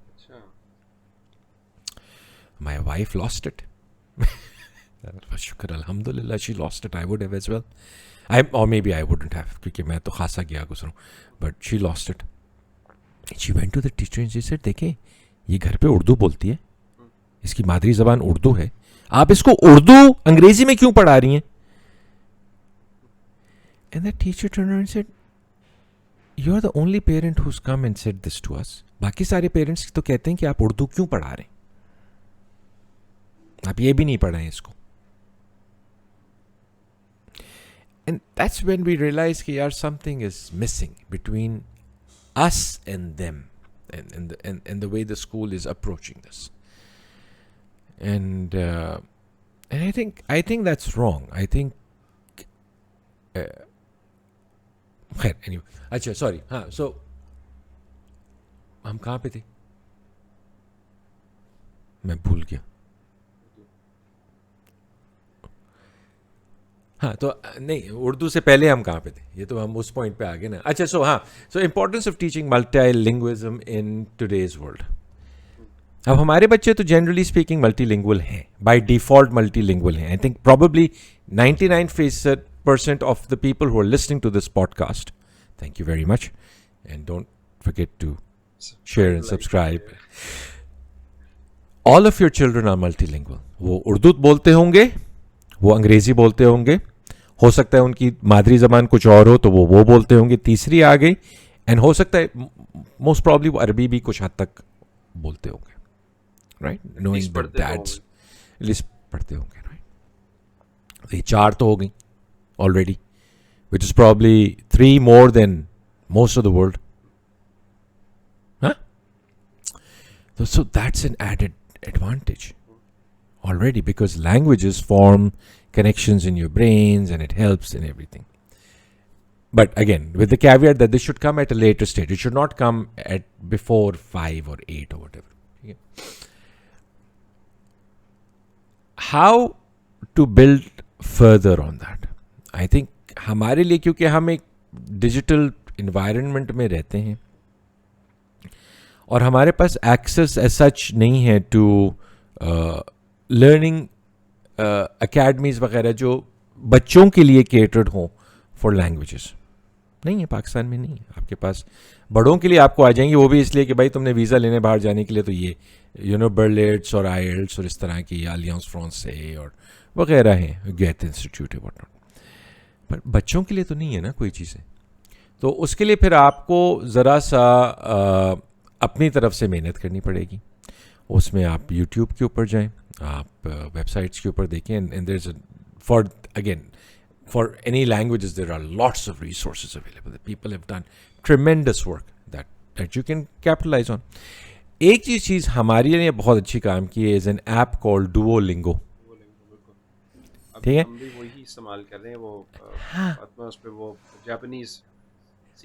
अच्छा. My wife lost it. Shukr, alhamdulillah, she lost it. I would have as well. Or maybe I wouldn't have, क्योंकि मैं तो खासा गया गुजरूं. But she lost it. She went to the teacher and she said, देखें, ये घर पे उर्दू बोलती है, इसकी मादरी ज़बान उर्दू है, आप इसको उर्दू अंग्रेजी में क्यों पढ़ा रही हैं? And the teacher turned around and said, "You're the only parent who's come and said this to us. बाकी सारे पेरेंट्स तो कहते हैं कि आप उर्दू क्यों पढ़ा रहे हैं, आप ये भी नहीं पढ़ाएं इसको." And that's when we realize कि यार something is missing between us and them, and the way the school is approaching this. And I think that's wrong. I think खैर anyway. अच्छा सॉरी हाँ so हम कहाँ पे थे मैं भूल गया हाँ तो नहीं उर्दू से पहले हम कहाँ पे थे ये तो हम उस पॉइंट पे आ गए ना अच्छा सो हाँ so importance of teaching multilingualism in today's world अब हमारे बच्चे तो जनरली स्पीकिंग मल्टीलिंगुअल हैं बाय डिफॉल्ट मल्टीलिंगुअल हैं I think probably 99% of the people who are listening to this podcast, thank you very much, and don't forget to share and subscribe. All of your children are multilingual. वो उर्दू बोलते होंगे, वो अंग्रेजी बोलते होंगे, हो सकता है उनकी मादरी जबान कुछ और हो तो वो बोलते होंगे, तीसरी आ गई, एंड हो सकता है मोस्ट प्रॉब्ली वो अरबी भी कुछ हद तक बोलते होंगे, right? Knowing that that's list पढ़ते होंगे, राइट? ये चार तो हो गई already, which is probably 3 more than most of the world. Huh? So that's an added advantage already because languages form connections in your brains and it helps in everything. But again, with the caveat that this should come at a later stage. It should not come at before 5 or 8 or whatever. Okay. How to build further on that? I think हमारे लिए क्योंकि हम एक डिजिटल इन्वायरमेंट में रहते हैं और हमारे पास एक्सेस एज सच नहीं है टू लर्निंग अकेडमीज़ वगैरह जो बच्चों के लिए केटर्ड हों फॉर लैंग्वेजेस नहीं है पाकिस्तान में नहीं है आपके पास बड़ों के लिए आपको आ जाएंगे वो भी इसलिए कि भाई तुमने वीज़ा लेने बाहर जाने के लिए तो ये बर्लेट्स और आईएल्ट्स और इस तरह की अलियांस फ्रांसे और वगैरह हैं गैथ इंस्टीट्यूट है वॉट नॉट पर बच्चों के लिए तो नहीं है ना कोई चीज़ें तो उसके लिए फिर आपको ज़रा सा अपनी तरफ से मेहनत करनी पड़ेगी उसमें आप यूट्यूब के ऊपर जाएं आप वेबसाइट्स के ऊपर देखें and there is for again for any languages there are lots of resources available people have done tremendous work that you can capitalise on एक चीज़ हमारे लिए बहुत अच्छी काम की है is an app called Duolingo ठीक है हम भी वही इस्तेमाल कर रहे हैं वो उस पे वो Japanese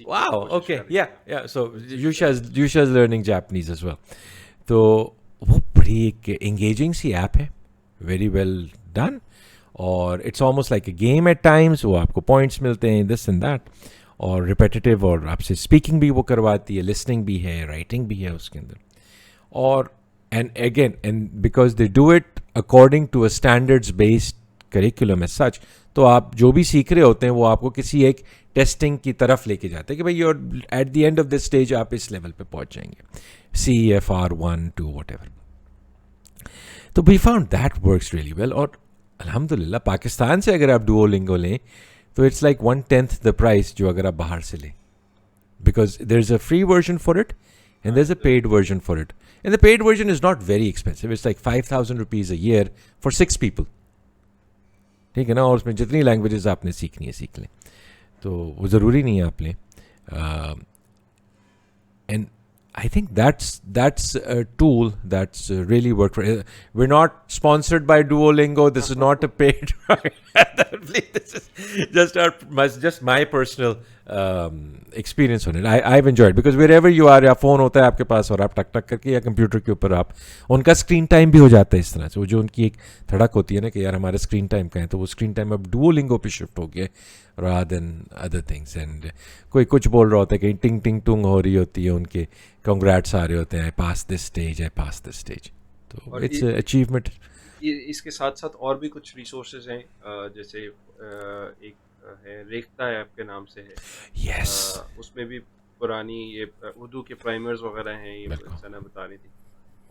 Wow, okay, yeah. So Yusha's learning Japanese as well. तो वो बड़ी एक engaging सी ऐप है, very well done. और it's almost like a game at times. वो आपको points मिलते हैं this and that. और repetitive और आपसे speaking भी वो करवाती है, listening भी है, writing भी है उसके अंदर. और and because they do it according to a standards based curriculum as such. तो आप जो भी सीख रहे होते हैं वो आपको किसी एक टेस्टिंग की तरफ लेके जाते हैं कि भाई you're at the end of this stage आप इस लेवल पे पहुंच जाएंगे CFR 1 2 whatever. तो we found that works really well और अल्हम्दुलिल्लाह पाकिस्तान से अगर आप डुओलिंगो लें तो इट्स लाइक 1/10 द प्राइस जो अगर आप बाहर से लें because there is a free version for it and there is a paid version for it and the paid version is not very expensive it's like 5,000 rupees a year for 6 people ठीक है ना और उसमें जितनी लैंग्वेजेस आपने सीखनी है सीख लें तो वो ज़रूरी नहीं है आप लें and I think that's a tool that's really work for we're not sponsored by Duolingo this is not a paid this is just my personal experience on it I've enjoyed because wherever you are या फ़ोन होता है आपके पास और आप टक टक करके या कंप्यूटर के ऊपर आप उनका स्क्रीन टाइम भी हो जाता है इस तरह से वो जो उनकी एक धड़क होती है ना कि यार हमारा स्क्रीन टाइम का है तो वो स्क्रीन टाइम अब Duolingo पे शिफ्ट हो गया rather than other things and कोई कुछ बोल रहा होता है कहीं टिंग टिंग टुंग हो रही होती है उनके congrats आ रहे होते हैं I passed this stage तो it's अचीवमेंट इसके साथ साथ और भी कुछ रिसोर्सेज हैं जैसे एक है रेख्ता ऐप के नाम से है yes उसमें भी पुरानी ये उर्दू के प्राइमर्स वगैरह हैं ये सना बता रही थी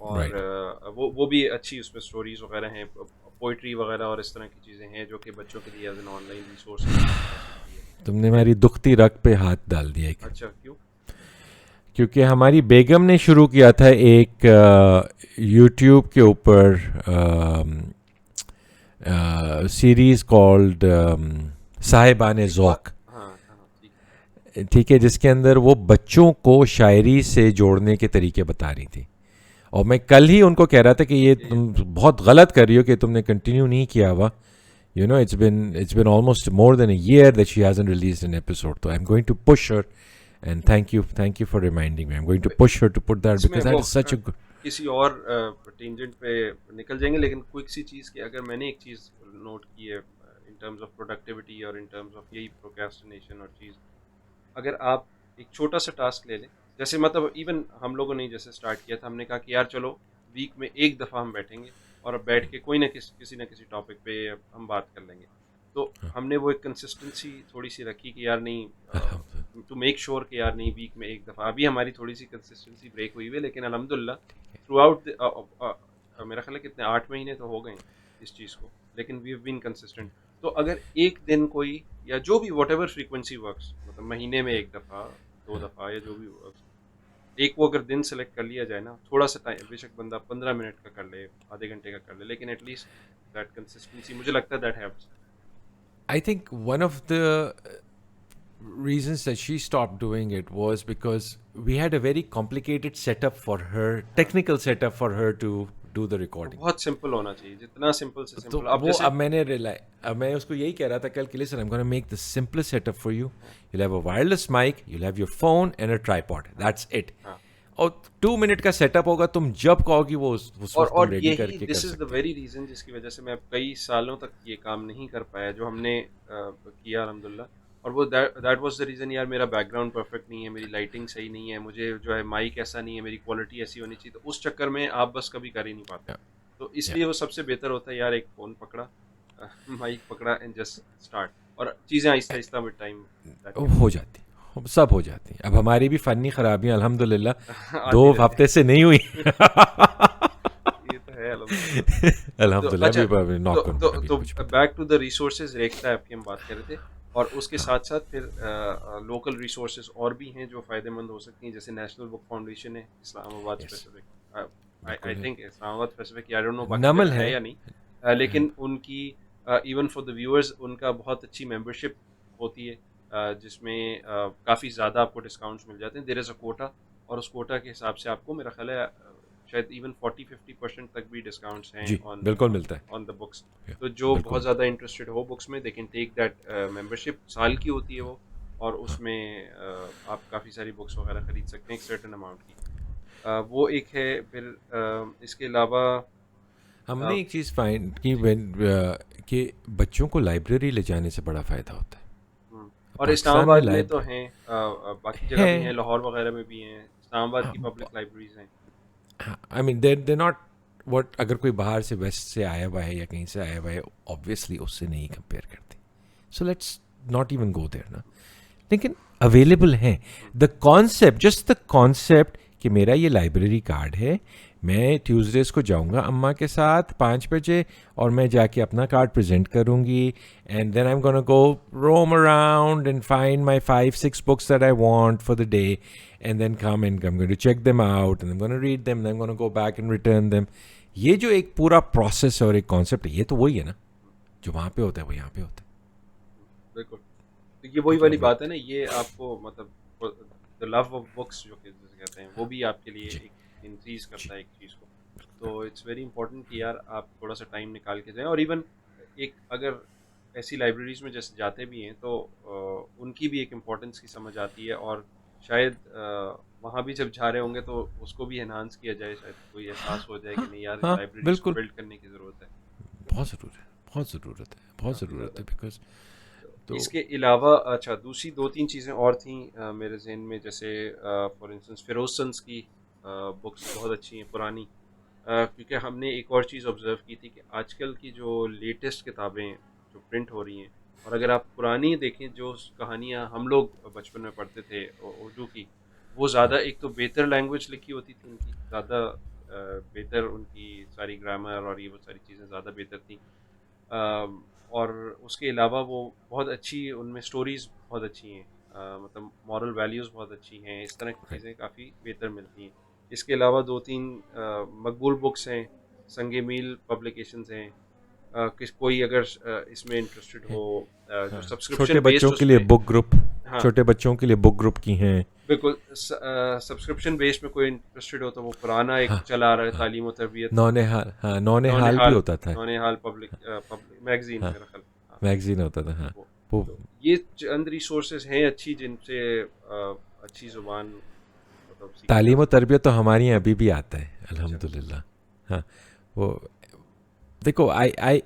और वो भी अच्छी उसमें स्टोरीज वगैरह हैं पोइट्री वगैरह और इस तरह की चीज़ें हैं जो कि बच्चों के लिए एज एन ऑनलाइन रिसोर्स तुमने हमारी दुखती रग पे हाथ डाल दिया एक अच्छा क्यों क्योंकि हमारी बेगम ने शुरू किया था एक यूट्यूब के ऊपर सीरीज़ कॉल्ड साहिबान ज़ौक़ ठीक है जिसके अंदर वो बच्चों को शायरी से जोड़ने के तरीके बता रही थी और मैं कल ही उनको कह रहा था कि ये तुम बहुत गलत कर रही हो कि तुमने कंटिन्यू नहीं किया हुआ. You know, it's been almost more than a year that she hasn't released an episode. So I'm going to push her, and thank you for reminding me. I'm going to push her to put that इसमें because that वो is such a good. किसी और टेंजेंट पे निकल जाएंगे, लेकिन क्विक सी चीज़ कि अगर मैंने एक चीज़ नोट की है इन टर्म्स ऑफ प्रोडक्टिविटी और इन टर्म्स ऑफ यही प्रोक्रेस्टिनेशन और चीज़, अगर आप एक छोटा सा टास्क ले लें, जैसे मतलब इवन हम लोगों ने जैसे स्टार्ट किया था, हमने कहा कि यार चलो वीक में एक दफ़ा हम बैठेंगे और अब बैठ के कोई ना किसी ना किसी टॉपिक पे हम बात कर लेंगे. तो हमने वो एक कंसिस्टेंसी थोड़ी सी रखी कि यार नहीं, टू मेक श्योर कि यार नहीं वीक में एक दफ़ा. अभी हमारी थोड़ी सी कंसिस्टेंसी ब्रेक हुई हुई है, लेकिन अल्हम्दुलिल्लाह थ्रू आउट मेरा ख्याल है कितने 8 महीने तो हो गए इस चीज़ को, लेकिन वी हैव बीन कंसिस्टेंट. तो अगर एक दिन कोई या जो भी वट एवर फ्रीक्वेंसी वर्क्स, मतलब महीने में एक दफ़ा 2 दफ़ा या जो भी वर्क्स, एक वो अगर दिन सेलेक्ट कर लिया जाए ना, थोड़ा सा टाइम, बेशक बंदा 15 मिनट का कर ले, आधे घंटे का कर ले, लेकिन एटलीस्ट दैट कंसिस्टेंसी मुझे लगता है that helps. I think one of the reasons that she stopped doing it was because we had a very complicated setup for her, technical setup for her to do the recording. बहुत सिंपल होना चाहिए, जितना सिंपल से तो सिंपल. अब वो जैसे अब मैंने अब मैं उसको यही कह रहा था कल कि listen, I'm going to make the simplest setup for you. You'll have a wireless mic, you'll have your phone and a tripod. That's it. हाँ. और 2 मिनट का सेटअप होगा, तुम जब कहोगी वो उस वक्त तुम रेडी करके कर दिस इज द सकते हो. वेरी रीजन जिसकी वजह से मैं अब कई सालों तक ये काम नहीं कर पाया जो हमने किया अल्हम्दुलिल्लाह. और वो दैट वाज द रीजन. यार मेरा बैकग्राउंड परफेक्ट नहीं है, मेरी लाइटिंग सही नहीं है, मुझे जो है माइक ऐसा नहीं है, मेरी क्वालिटी ऐसी होनी चाहिए, तो उस चक्कर में आप बस कभी कर ही नहीं पाते. तो इसलिए वो सबसे बेहतर होता है यार, एक फ़ोन पकड़ा, माइक पकड़ा एंड जस्ट स्टार्ट, और चीज़ें आहिस्ता आहिस्ता विद टाइम हो जाती, सब हो जाती. अब हमारी भी फ़नी खराबियां अल्हम्दुलिल्लाह 2 आती रहती हफ्ते से नहीं हुई. हैं. ये तो है अल्हम्दुलिल्लाह. अल्हम्दुलिल्लाह. अच्छा, अभी knock on wood, अभी तो कुछ back to the resources Rekhta app की हम बात कर रहे थे, और उसके साथ साथ फिर लोकल रिसोर्सेज और भी हैं जो फ़ायदेमंद हो सकती हैं. जैसे नेशनल बुक फाउंडेशन है Islamabad Yes. Specific, I think Islamabad specific, I don't know Namal बाकी है है. या नहीं, लेकिन उनकी इवन फॉर द व्यूअर्स उनका बहुत अच्छी मेंबरशिप होती है, जिसमें काफ़ी ज़्यादा आपको डिस्काउंट्स मिल जाते हैं. देयर इज़ अ कोटा, और उस कोटा के हिसाब से आपको मेरा ख्याल है शायद इवन 40-50% तक भी डिस्काउंट्स हैं जी बिल्कुल मिलता है. On the books. तो जो बिल्कुल. बहुत ज़्यादा इंटरेस्टेड हो बुक्स में, they can take that membership. साल की होती है वो, और उसमें आप काफ़ी सारी बुक्स वगैरह खरीद सकते हैं एक सर्टेन अमाउंट की. वो एक है. फिर इसके अलावा हमने एक चीज़ फाइंड की कि बच्चों को लाइब्रेरी ले जाने से बड़ा फ़ायदा होता है. और पाकिस्तान इस्लामाबाद में में तो हैं, बाकी जगह भी हैं, लाहौर वगैरह में भी हैं, इस्लामाबाद की पब्लिक लाइब्रेरीज हैं. I mean they not what, अगर कोई बाहर से वेस्ट से आया हुआ है या कहीं से आया हुआ है, ऑब्वियसली उससे नहीं कंपेयर करती. So let's not even go there ना. लेकिन अवेलेबल हैं. The concept, just the concept कि मेरा ये लाइब्रेरी कार्ड है, मैं ट्यूसडेज को जाऊंगा अम्मा के साथ 5 बजे और मैं जाके अपना कार्ड प्रेजेंट करूंगी, and then I am gonna go roam around and find my 5-6 books that I want for the day, and then come and I am going to check them out and I am gonna read them, I am gonna go back and return them. ये जो एक पूरा प्रोसेस और एक कॉन्सेप्ट है, ये तो वही है ना जो वहाँ पे होता है, वो यहाँ पे होता है. बिल्कुल. तो ये वही वाली बात है ना, ये आपको मतलब द लव ऑफ बुक्स जो जिसे कहते हैं, वो भी आपके लिए एक इंक्रीज करता है एक चीज़ को. तो इट्स वेरी इंपॉर्टेंट कि यार आप थोड़ा सा टाइम निकाल के जाएं. और इवन एक अगर ऐसी लाइब्रेरीज में जैसे जाते भी हैं तो उनकी भी एक इम्पोर्टेंस की समझ आती है, और शायद वहाँ भी जब जा रहे होंगे तो उसको भी एनहांस किया जाए, शायद कोई एहसास हो जाए कि नहीं यार हाँ, लाइब्रेरीज को बिल्कुल. बिल्ड करने की ज़रूरत है. बहुत ज़रूरत है, बहुत ज़रूरत है, बहुत ज़रूरत है. बिकॉज तो इसके अलावा अच्छा दूसरी 2-3 चीज़ें और थी मेरे जहन में, जैसे फॉर इंस्टेंस फिरोजसन्स की बुक्स बहुत अच्छी हैं पुरानी, क्योंकि हमने एक और चीज़ ऑब्ज़र्व की थी कि आजकल की जो लेटेस्ट किताबें जो प्रिंट हो रही हैं, और अगर आप पुरानी देखें जो कहानियाँ हम लोग बचपन में पढ़ते थे उर्दू की, वो ज़्यादा एक तो बेहतर लैंग्वेज लिखी होती थी उनकी, ज़्यादा बेहतर उनकी सारी ग्रामर और ये वो सारी चीज़ें ज़्यादा बेहतर थी. और उसके अलावा वो बहुत अच्छी, उनमें स्टोरीज़ बहुत अच्छी हैं, मतलब मॉरल वैल्यूज़ बहुत अच्छी हैं, इस तरह की चीज़ें काफ़ी बेहतर मिलती हैं. इसके अलावा 2-3 मकबूल बुक्स हैं, संगे मील पब्लिकेशंस हैं. किस कोई अगर इसमें इंटरेस्टेड हो, जो छोटे सब्सक्रिप्शन बच्चों बेस्ड के लिए उसमें. बुक ग्रुप, हाँ छोटे बच्चों के लिए बुक ग्रुप की हैं. बिल्कुल सब्सक्रिप्शन बेस्ड में कोई इंटरेस्टेड हो तो वो पुराना एक हाँ चला आ रहा है हाँ, तालीम और तरबियत नौनिहाल, हाँ नौनिहाल भी नौनिहाल होता था। नौनिहाल पब्लिक पब्लिक मैगजीन हाँ मेरा ख्याल हाँ मैगजीन होता था, हाँ। वो वो तो ये चंद रिसोर्सेज हैं अच्छी जिनसे अच्छी जुबान मतलब सीखी जा तालीम और सकती तरबियत तो हमारी यहाँ अभी भी आता है, है। अच्छा अल्हम्दुलिल्लाह। हाँ, वो देखो, I I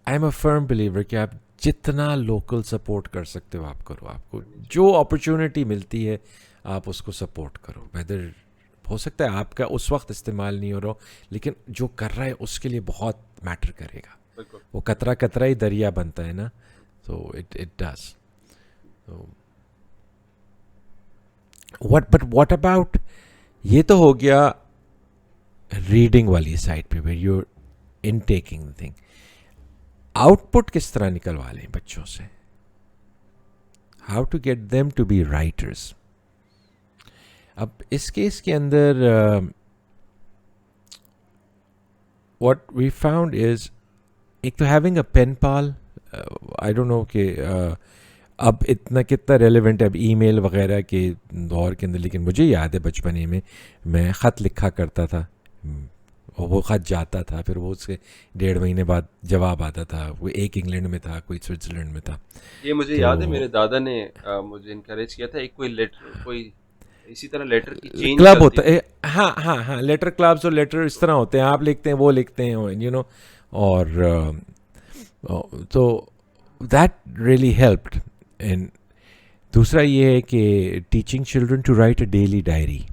am a firm believer कि आप जितना लोकल सपोर्ट कर सकते हो आप करो। आपको करनी चाहिए। जो अपॉर्चुनिटी मिलती है आप उसको सपोर्ट करो। वेदर हो सकता है आपका उस वक्त इस्तेमाल नहीं हो रहा हो, लेकिन जो कर रहा है उसके लिए बहुत मैटर करेगा। बिल्कुल। वो कतरा कतरा ही दरिया बनता है ना, तो इट इट डज। तो व्हाट अबाउट, ये तो हो गया रीडिंग वाली साइड पे where you in taking thing. Output किस तरह निकलवा लें बच्चों से, how to get them to be writers. अब इस केस के अंदर व्हाट वी फाउंड इज, एक तो having a pen pal. I don't know कि अब इतना कितना रेलिवेंट है अब ईमेल वगैरह के दौर के अंदर, लेकिन मुझे याद है बचपने में मैं ख़त लिखा करता था। और वो ख़त जाता था, फिर वो उसके 1.5 महीने बाद जवाब आता था। वो एक इंग्लैंड में था, कोई स्विट्ज़रलैंड में था। ये मुझे तो याद है मेरे दादा ने मुझे इनकरेज किया था एक कोई लेटर कोई इसी तरह लेटर की चेन क्लब चलती होता थी। है, हाँ हाँ हाँ, लेटर क्लब्स और लेटर इस तरह होते हैं, आप लिखते हैं वो लिखते हैं, यू नो। और तो दैट रियली हेल्प्ड। एंड दूसरा ये है कि teaching children to write a daily diary.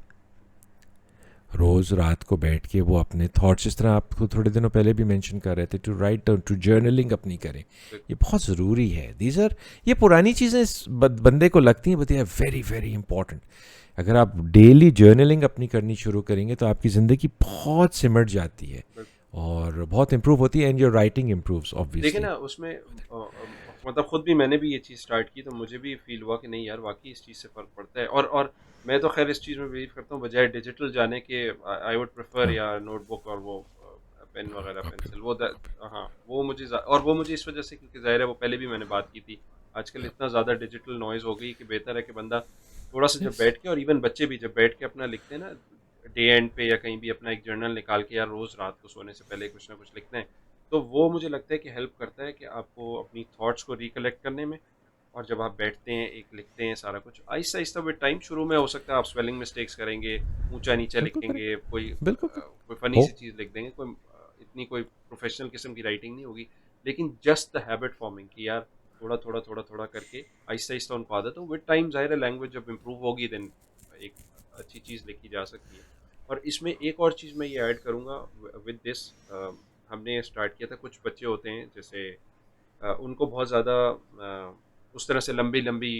रोज़ रात को बैठ के वो अपने थॉट्स, जिस तरह आपको थोड़े दिनों पहले भी मेंशन कर रहे थे, to write down, to journaling अपनी करें। ये बहुत ज़रूरी है। दीज आर, ये पुरानी चीज़ें बंदे को लगती हैं, but they are very very important. अगर आप डेली जर्नलिंग अपनी करनी शुरू करेंगे तो आपकी ज़िंदगी बहुत सिमट जाती है और बहुत इम्प्रूव होती है, एंड योर राइटिंग इम्प्रूव्स देखिए ऑब्वियसली। ना उसमें मतलब खुद भी मैंने भी ये चीज़ स्टार्ट की तो मुझे भी फील हुआ कि नहीं यार वाकई इस चीज़ से फ़र्क पड़ता है। और मैं तो खैर इस चीज़ में बिलीव करता हूँ बजाय डिजिटल जाने के आई वुड प्रेफर हाँ, या नोटबुक और वो पेन वगैरह ओके, पेंसिल वो हाँ वो मुझे और वो मुझे इस वजह से क्योंकि ज़ाहिर है वो पहले भी मैंने बात की थी। आजकल इतना ज़्यादा डिजिटल नॉइज़ हो गई कि बेहतर है कि बंदा थोड़ा सा जब यस, बैठ के और इवन बच्चे भी जब बैठ के अपना लिखते हैं ना डे एंड पे या कहीं भी अपना एक जर्नल निकाल के यार रोज़ रात को सोने से पहले कुछ ना कुछ लिखते हैं। तो वो मुझे लगता है कि हेल्प करता है कि आपको अपनी थॉट्स को रिकलेक्ट करने में। और जब आप बैठते हैं एक लिखते हैं सारा कुछ आहिस्ता आहिस्ता विद टाइम शुरू में हो सकता है आप स्पेलिंग मिस्टेक्स करेंगे ऊंचा नीचा बिल्कुल लिखेंगे करेक्ट, कोई बिल्कुल करेक्ट कोई फनी हो। सी चीज़ लिख देंगे कोई इतनी कोई प्रोफेशनल किस्म की राइटिंग नहीं होगी। लेकिन जस्ट द हैबिट फॉर्मिंग कि यार थोड़ा थोड़ा थोड़ा थोड़ा करके आहिस्ता आहिस्ता उनको आदत हो विद टाइम ज़ाहिर है लैंग्वेज जब इम्प्रूव होगी देन एक अच्छी चीज़ लिखी जा सकती है। और इसमें एक और चीज़ मैं ये ऐड करूँगा विद दिस हमने स्टार्ट किया था कुछ बच्चे होते हैं जैसे उनको बहुत ज़्यादा उस तरह से लंबी-लंबी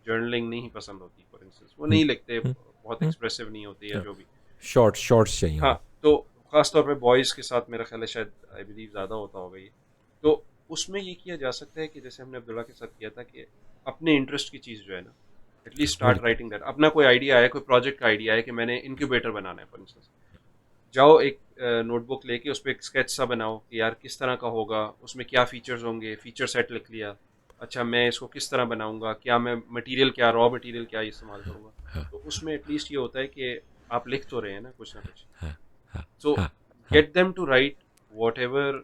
जर्नलिंग नहीं पसंद होती फॉर इंस्टेंस वो नहीं लिखते बहुत एक्सप्रेसिव नहीं होती या जो भी। शॉर्ट्स शॉर्ट्स चाहिए हाँ, उन्हें। तो ख़ास तौर पे बॉयज़ के साथ मेरा ख़्याल है शायद आई बिलीव ज़्यादा होता होगा ये। तो उसमें ये किया जा सकता है कि जैसे हमने अब्दुल्ला के साथ किया था कि अपने इंटरेस्ट की चीज़ जो है ना एटलीस्ट स्टार्ट बिल्कुल। राइटिंग दैट अपना कोई आइडिया है कोई प्रोजेक्ट का आइडिया है कि मैंने इनक्यूबेटर बनाना है फॉर इंस्टेंस। जाओ एक नोटबुक लेके उस पे एक स्केच सा बनाओ कि यार किस तरह का होगा, उसमें क्या फीचर्स होंगे, फीचर सेट लिख लिया। अच्छा मैं इसको किस तरह बनाऊँगा, क्या मैं मटेरियल क्या रॉ मटेरियल क्या इस्तेमाल करूँगा। हाँ तो उसमें एटलीस्ट ये होता है कि आप लिख तो रहे हैं ना कुछ। हाँ हाँ सो हाँ हाँ get them to write whatever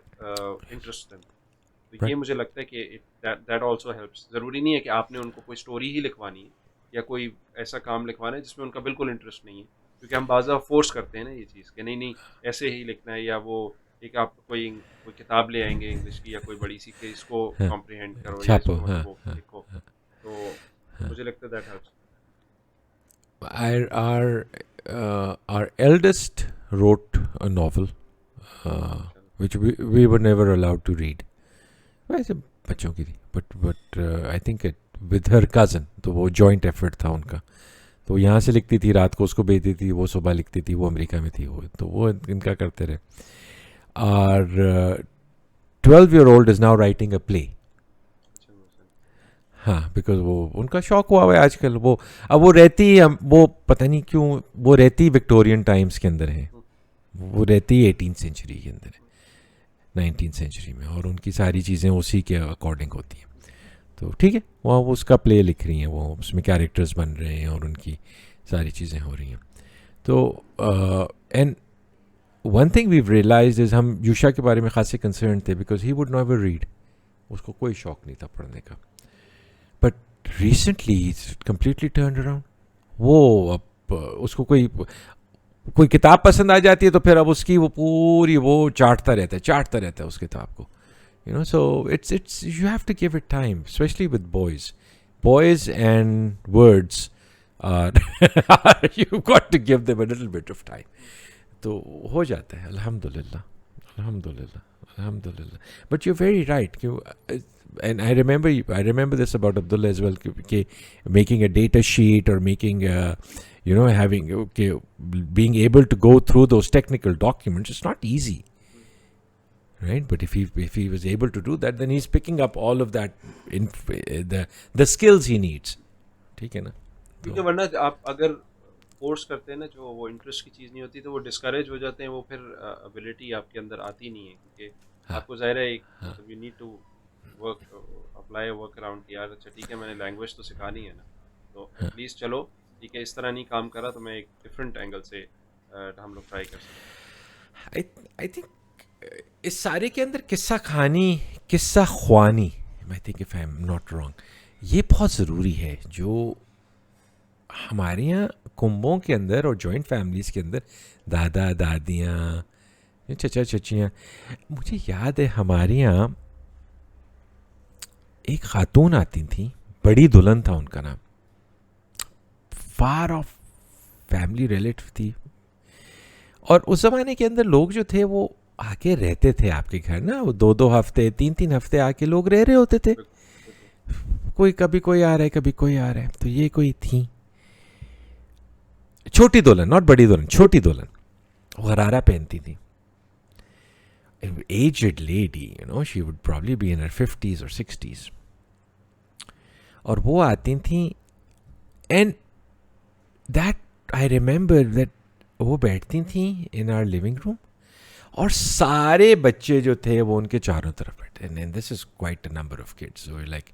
interest them. तो ये राइट। मुझे लगता है कि दैट दैट आल्सो हेल्प्स। ज़रूरी नहीं है कि आपने उनको कोई स्टोरी ही लिखवानी है या कोई ऐसा काम लिखवाना है जिसमें उनका बिल्कुल इंटरेस्ट नहीं है। क्योंकि हम बाज़ा फ़ोर्स करते हैं ना ये चीज़ कि नहीं, नहीं ऐसे ही लिखना है या वो एक आप कोई कोई किताब ले आएँगे इंग्लिश की या कोई बड़ी-सी कि इसको हाँ, कॉम्प्रिहेंड करो या छापो, इसको हाँ वो हाँ। लिखो। तो मुझे लगता है that helps. Our eldest wrote a novel माशाल्लाह। which we were never allowed to read. वैसे बच्चों की थी, but I think with her cousin, तो वो जॉइंट एफर्ट था उनका। तो वो यहाँ से लिखती थी, रात को उसको भेजती थी, वो सुबह लिखती थी, वो अमेरिका में थी, वो तो वो इनका करते रहे। और 12-year-old is now writing a play. अच्छा माशाल्लाह। हाँ, बिकॉज वो उनका शौक हुआ हुआ है आजकल। वो अब वो रहती वो पता नहीं क्यों वो रहती विक्टोरियन टाइम्स के अंदर है, हुँ, वो रहती 18th सेंचुरी के अंदर है, 19th सेंचुरी में, और उनकी सारी चीज़ें उसी के अकॉर्डिंग होती हैं। तो ठीक है, वो उसका प्ले लिख रही हैं, वो उसमें कैरेक्टर्स बन रहे हैं और उनकी सारी चीज़ें हो रही हैं. तो and one thing we realize is, हम यूशा के बारे में खासे कंसर्न थे because he would never read, उसको कोई शौक नहीं था पढ़ने का. But recently completely turn around. वो अब उसको कोई किताब पसंद आ जाती है तो फिर अब उसकी वो पूरी वो चाटता रहता है उस किताब को. So it's you have to give it time, especially with boys and words are you've got to give them a little bit of time. तो हो जाता है, अल्हम्दुलिल्लाह. But you're very right. And I remember this about Abdullah as well, making a data sheet or making having being able to go through those technical documents. It's not easy, right? But if he was able to do that, then he's picking up all of that the skills he needs. ठीक है ना? क्योंकि वरना आप अगर फोर्स करते हैं ना, जो वो इंटरेस्ट की चीज़ नहीं होती, तो वो डिस्करेज हो जाते हैं, वो फिर एबिलिटी आपके अंदर आती नहीं है, क्योंकि आपको ज़ाहिर है मतलब you need to apply work around कि यार अच्छा ठीक है, मैंने लैंग्वेज तो सिखानी है ना, तो एटलीस्ट चलो ठीक है, इस तरह नहीं काम करा तो मैं एक डिफरेंट एंगल से हम लोग ट्राई कर सकते हैं. I think इस सारे के अंदर Qissa Khwani, I think if I am not wrong, ये बहुत ज़रूरी है. जो हमारे यहाँ कुंभों के अंदर और जॉइंट फैमिलीज़ के अंदर दादा दादियाँ, चचा चचियाँ, मुझे याद है हमारे यहाँ एक खातून आती थी, बड़ी दुल्हन था उनका नाम, फार ऑफ फैमिली रिलेटिव थी. और उस ज़माने के अंदर लोग जो थे वो आके रहते थे आपके घर ना, वो 2-2 हफ्ते 3-3 हफ्ते आके लोग रह रहे होते थे. कभी कोई आ रहा है, कभी कोई आ रहा है. तो ये कोई थी छोटी दुल्हन, नॉट बड़ी दुल्हन, छोटी दुल्हन, वो गरारा पहनती थी. Aged lady, she would probably be in her 50s और 60s. और वो आती थी and that I remember that वो बैठती थी इन आवर लिविंग रूम और सारे बच्चे जो थे वो उनके चारों तरफ बैठे. And this is quite a number of kids. Like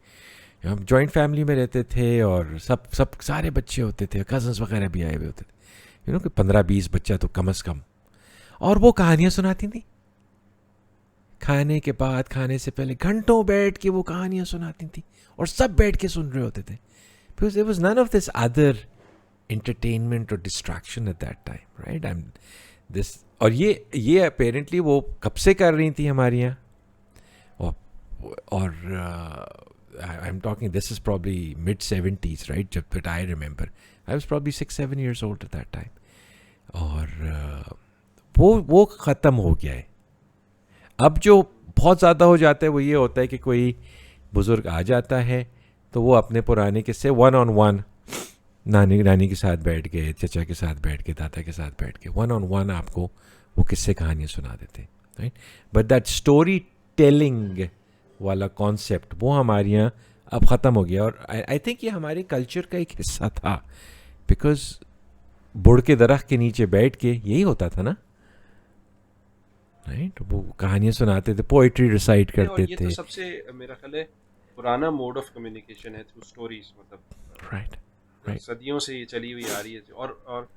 हम जॉइंट फैमिली में रहते थे और सब सारे बच्चे होते थे, कजन्स वगैरह भी आए हुए होते थे, कि 15-20 बच्चा तो कम से कम. और वो कहानियाँ सुनाती थी खाने के बाद, खाने से पहले घंटों बैठ के वो कहानियाँ सुनाती थी और सब बैठ के सुन रहे होते थे. Because there was none of this other entertainment or distraction at that time, right? और ये अपेरेंटली वो कब से कर रही थी हमारे यहाँ. और I am talking, this is probably mid-70s, right? जब तक I remember I was probably 6-7 years old at that time. और वो ख़त्म हो गया है. अब जो बहुत ज़्यादा हो जाता है वो ये होता है कि कोई बुज़ुर्ग आ जाता है तो वो अपने पुराने किस्से 1-on-1 नानी के साथ बैठ के, चचा के साथ बैठ के, दादा के साथ बैठ के 1-on-1 आपको वो किस्से कहानियाँ सुना देते, right? But that story telling वाला कॉन्सेप्ट वो हमारे यहाँ अब ख़त्म हो गया. और आई थिंक ये हमारे कल्चर का एक हिस्सा था, बिकॉज बुढ़ के दरख्त के नीचे बैठ के यही होता था ना, राइट? वो कहानियाँ सुनाते थे, पोइट्री रिसाइट करते ये थे. तो सबसे मेरा ख्याल है पुराना मोड ऑफ कम्युनिकेशन है, थ्रू स्टोरीज. मतलब राइट. सदियों से ये चली हुई आ रही है. और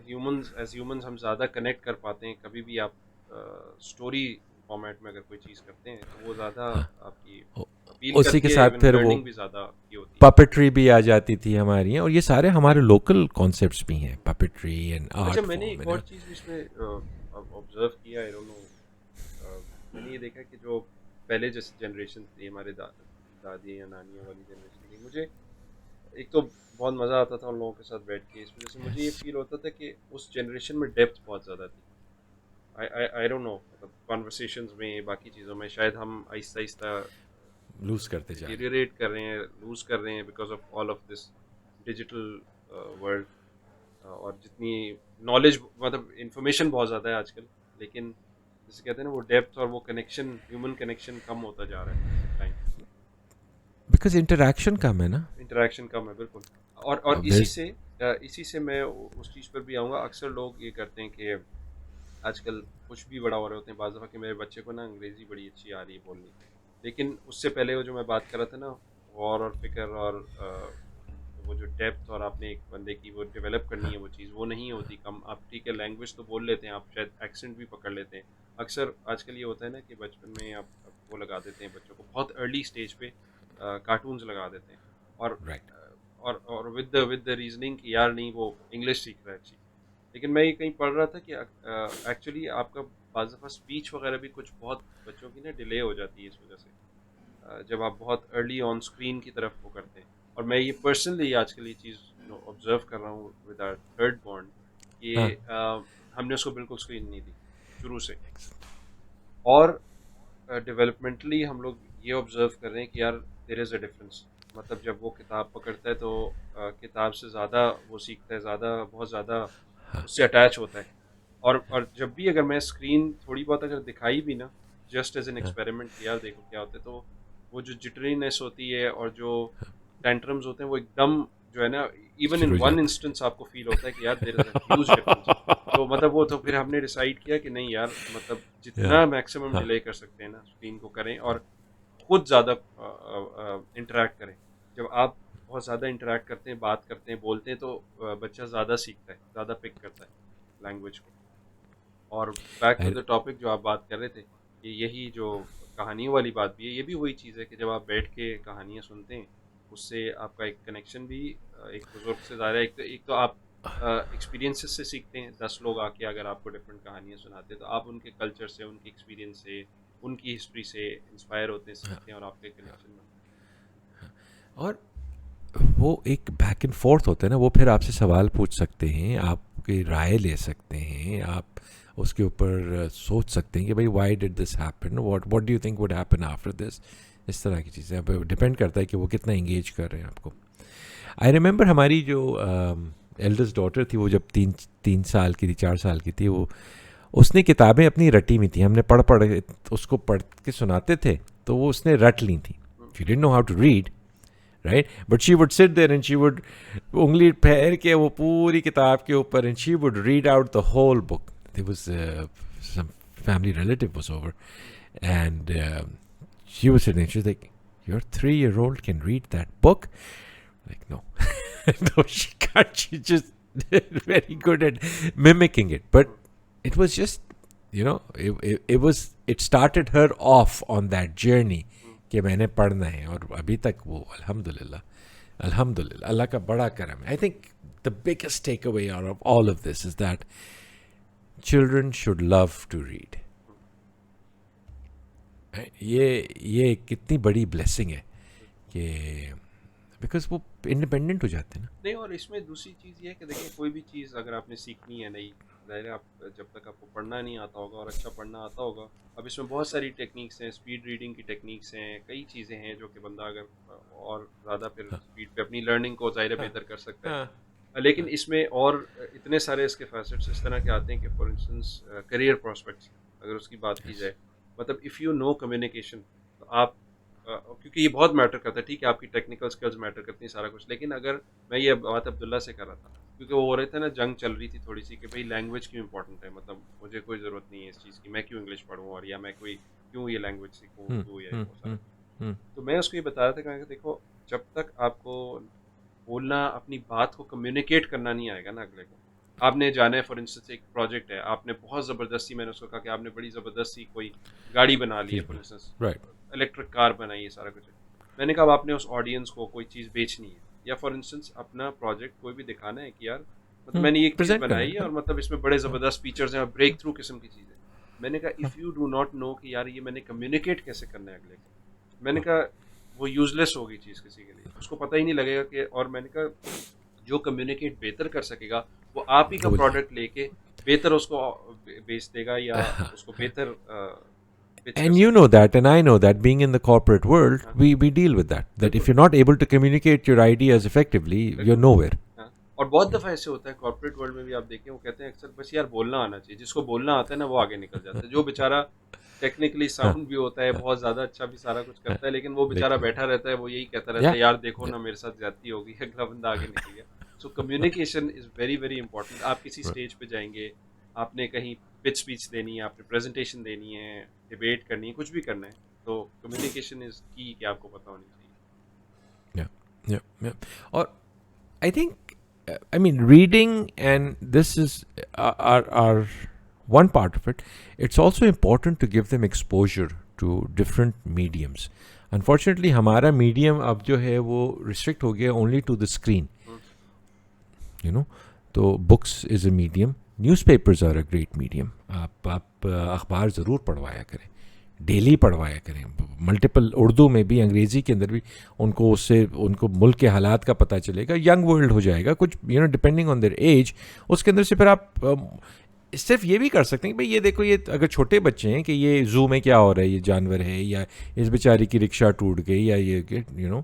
ह्यूमंस हम ज़्यादा कनेक्ट कर पाते हैं. कभी भी आप स्टोरी फॉर्मेट में अगर कोई चीज़ करते हैं तो वो ज़्यादा आपकी अपील उसी के करती है, साथ even फिर वो learning भी ज़्यादा की होती है. पपेट्री भी आ जाती थी हमारी यहाँ, और ये सारे हमारे लोकल कॉन्सेप्ट्स भी हैं, पपेट्री एंड आर्ट. अच्छा, मैंने एक और चीज़ इसमें ऑब्जर्व किया, आई डोंट नो, मैंने ये देखा कि जो पहले जैसे जनरेशन थी हमारे दादी या नानियों वाली जनरेशन की, मुझे एक तो बहुत मज़ा आता था उन लोगों के साथ बैठ के. इस वजह से मुझे ये फील होता था कि उस जनरेशन में डेप्थ बहुत ज़्यादा थी. आई डोंट नो, मतलब कॉन्वर्सेशंस में, बाकी चीज़ों में शायद हम आहिस्ता आहिस्ता लूज करते जा रहे हैं. डिटेरियोरेट कर रहे हैं, लूज़ कर रहे हैं because of all of this digital world. और जितनी नॉलेज, मतलब इंफॉर्मेशन बहुत ज़्यादा है आजकल, लेकिन जैसे कहते हैं ना, वो डेप्थ और वो कनेक्शन, ह्यूमन कनेक्शन कम होता जा रहा है टाइम. बिकॉज इंटरेक्शन कम है ना. इंटरेक्शन कम है, बिल्कुल. और अब इसी से मैं उस चीज़ पर भी आऊँगा. अक्सर लोग ये करते हैं कि आजकल कुछ भी बड़ा हो रहे होते हैं. बाज़ दफ़ा कि मेरे बच्चे को ना अंग्रेज़ी बड़ी अच्छी आ रही है बोलनी, लेकिन उससे पहले वो जो मैं बात कर रहा था ना, गौर और फिक्र और वो जो डेप्थ और आपने एक बंदे की वो डेवलप करनी हाँ, है वो चीज़ वो नहीं होती कम। आप ठीक है लैंग्वेज तो बोल लेते हैं, आप शायद एक्सेंट भी पकड़ लेते हैं। अक्सर आजकल ये होता है ना कि बचपन में आप वो लगा देते हैं बच्चों को बहुत अर्ली स्टेज पे कार्टून्स लगा देते हैं और राइट। और विद द रीजनिंग कि यार नहीं वो इंग्लिश सीख रहा है अच्छी। लेकिन मैं ये कहीं पढ़ रहा था कि एक्चुअली आपका बाज़ दफ़ा स्पीच वगैरह भी कुछ बहुत बच्चों की ना डिले हो जाती है इस वजह से, जब आप बहुत अर्ली ऑन स्क्रीन की तरफ वो करते हैं। और मैं ये पर्सनली आजकल ये चीज़ ऑब्जर्व कर रहा हूँ विद आवर थर्ड बॉर्न कि हाँ, हमने उसको बिल्कुल स्क्रीन नहीं दी शुरू से। और डेवलपमेंटली हम लोग ये ऑब्जर्व कर रहे हैं कि यार देयर इज़ अ डिफरेंस। मतलब जब वो किताब पकड़ता है तो किताब से ज़्यादा वो सीखता है, ज़्यादा बहुत ज़्यादा उससे अटैच होता है। और जब भी अगर मैं स्क्रीन थोड़ी बहुत अगर दिखाई भी ना, जस्ट एज़ एन हाँ, एक्सपेरिमेंट कि यार देखो क्या होता है, तो वो जो जिटरीनेस होती है और जो टेंट्रम्स होते हैं वो एकदम जो है ना, इवन इन शुरू हो वन जाते इंस्टेंस आपको फ़ील होता है कि यार there is a huge difference. तो मतलब वो तो फिर हमने डिसाइड किया कि नहीं यार, मतलब हैं। या जितना मैक्सिमम हाँ, डिले कर सकते हैं ना स्क्रीन को करें और खुद ज़्यादा इंटरैक्ट करें। जब आप बहुत ज़्यादा इंटरैक्ट करते हैं, बात करते हैं, बोलते हैं तो बच्चा ज़्यादा सीखता है, ज़्यादा पिक करता है लैंग्वेज को। और back to I- the topic जो आप बात कर रहे थे, कि यही जो कहानियों वाली बात भी है, ये भी वही चीज़ है कि जब आप बैठ के कहानियाँ सुनते हैं, उससे आपका एक कनेक्शन भी एक बुज़ुर्ग से ज़्यादा, एक तो आप एक्सपीरियंसेस से सीखते हैं। 10 लोग आके अगर आपको डिफरेंट कहानियाँ सुनाते हैं, तो आप उनके कल्चर से, उनके एक्सपीरियंस से, उनकी हिस्ट्री से इंस्पायर होते हैं, सीखते हैं और आपका एक कनेक्शन बनता और वो एक बैक एंड फोर्थ होता है ना, वो फिर आपसे सवाल पूछ सकते हैं, आपकी राय ले सकते हैं, आप उसके ऊपर सोच सकते हैं कि भाई why did this happen, what do you think would happen after this. इस तरह की चीज़ें अब डिपेंड करता है कि वो कितना इंगेज कर रहे हैं आपको। आई रिमेंबर हमारी जो एल्डेस्ट डॉटर थी, वो जब तीन तीन साल की थी, 4 साल की थी, वो उसने किताबें अपनी रटी हुई थी, हमने पढ़ पढ़ उसको पढ़ के सुनाते थे, तो वो उसने रट ली थी। है। She didn't know how to read, write, but she would sit there and she would उंगली फेर के वो पूरी किताब के ऊपर and she would read out the whole book. There was some family relative was over and she was sitting, she's like, your 3-year-old can read that book? Like, no. No, she can't. She's just very good at mimicking it. But it was just, it started her off on that journey कि मैंने पढ़ना है, और अभी तक वो अल्हम्दुलिल्लाह, अल्हम्दुलिल्लाह अल्लाह का बड़ा करम है। I think the biggest takeaway out of all of this is that children should love to read. ये कितनी बड़ी ब्लेसिंग है कि बिकॉज वो इंडिपेंडेंट हो जाते हैं ना। नहीं, और इसमें दूसरी चीज़ ये है कि देखिए कोई भी चीज़ अगर आपने सीखनी है नई, ज़ाहिर है आप जब तक आपको पढ़ना नहीं आता होगा और अच्छा पढ़ना आता होगा, अब इसमें बहुत सारी टेक्निक्स हैं, स्पीड रीडिंग की टेक्निक्स हैं, कई चीज़ें हैं जो कि बंदा अगर और ज़्यादा फिर हाँ, स्पीड पे अपनी लर्निंग को ज़ाहिर है हाँ, बेहतर कर सकता है। हाँ, लेकिन इसमें और इतने सारे इसके फैसेट्स इस तरह के आते हैं कि फॉर इंस्टेंस करियर प्रोस्पेक्ट्स अगर उसकी बात की यस, जाए, मतलब इफ़ यू नो कम्युनिकेशन, तो आप क्योंकि ये बहुत मैटर करता है, ठीक है आपकी टेक्निकल स्किल्स मैटर करती हैं सारा कुछ, लेकिन अगर मैं ये बात अब्दुल्ला से कर रहा था, क्योंकि वो हो रहे थे ना, जंग चल रही थी थोड़ी सी कि भाई लैंग्वेज क्यों इंपॉर्टेंट है, मतलब मुझे कोई ज़रूरत नहीं है इस चीज़ की, मैं क्यों इंग्लिश पढ़ूँ और या मैं कोई क्यों ये लैंग्वेज सीखूँ क्यों, या वो सारा कुछ। हम्म, तो मैं उसको ये बता रहा था कि देखो, जब तक आपको बोलना, अपनी बात को कम्युनिकेट करना नहीं आएगा ना अगले को, आपने जाना है फॉर इंस्टेंस एक प्रोजेक्ट है, आपने बहुत ज़बरदस्ती, मैंने उसको कहा कि आपने बड़ी ज़बरदस्ती कोई गाड़ी बना ली है चीज़ फॉर बोला, इंस्टेंस, राइट, इलेक्ट्रिक कार बनाई है, सारा कुछ है। मैंने कहा अब आपने उस ऑडियंस को कोई चीज़ बेचनी है, या फॉर इंस्टेंस अपना प्रोजेक्ट कोई भी दिखाना है कि यार मतलब मैंने ये एक चीज़ प्रेजेंट करना बनाई है, है हाँ, और मतलब इसमें बड़े हाँ, ज़बरदस्त फीचर्स हैं और ब्रेक थ्रू किस्म की चीज़ है। मैंने कहा हाँ, if you do not know कि यार ये मैंने कम्युनिकेट कैसे करना है अगले को, मैंने हाँ, कहा वो यूज़लेस होगी चीज़ किसी के लिए, उसको पता ही नहीं लगेगा कि, और मैंने कहा जो कम्युनिकेट बेहतर कर सकेगा, वो आप ही का वो बोलिए। प्रोडक्ट लेके बेहतर उसको बेच देगा या उसको बेहतर पिच कर And you सकता know that, and I know that, being in the corporate world, है। हाँ, we deal with that. That if बिल्कुल। you're not able to communicate your ideas effectively, you're बिल्कुल, nowhere. हाँ। और बहुत दफ़ा ऐसे होता है कॉर्पोरेट वर्ल्ड में भी, आप देखें वो कहते हैं अक्सर बस यार बोलना आना चाहिए, जिसको बोलना आता है ना वो आगे निकल जाता है, जो बेचारा टेक्निकली हाँ, साउंड भी होता है, हाँ, बहुत ज़्यादा अच्छा भी सारा कुछ हाँ, करता है, लेकिन वो बेचारा लेकिन बैठा रहता है, वो यही कहता रहता या है यार देखो या ना मेरे साथ ज़्यादती हो गई, अगला बंदा आगे निकल गया। So communication is very, very important. आप किसी स्टेज पे जाएँगे, आपने कहीं पिच स्पीच देनी है, आपने प्रेज़ेंटेशन देनी है, डिबेट करनी है, कुछ भी करना है, तो कम्युनिकेशन इज़ की कि आपको पता होनी चाहिए। Yeah, yeah. Or I think, I mean, reading, and this is are one part of it. It's also important to give them exposure to different mediums. Unfortunately, हमारा medium अब जो है वो restrict हो गया only to the screen. You know, तो books is a medium. Newspapers are a great medium. आप अखबार ज़रूर पढ़वाया करें, डेली पढ़वाया करें, मल्टीपल, उर्दू में भी, अंग्रेज़ी के अंदर भी, उनको उससे उनको मुल्क के हालात का पता चलेगा, यंग वर्ल्ड हो जाएगा कुछ, you know, depending on their age. उसके अंदर से फिर आप सिर्फ ये भी कर सकते हैं कि भाई ये देखो, ये अगर छोटे बच्चे हैं कि ये ज़ू में क्या हो रहा है, ये जानवर है, या इस बेचारी की रिक्शा टूट गई, या ये, यू नो.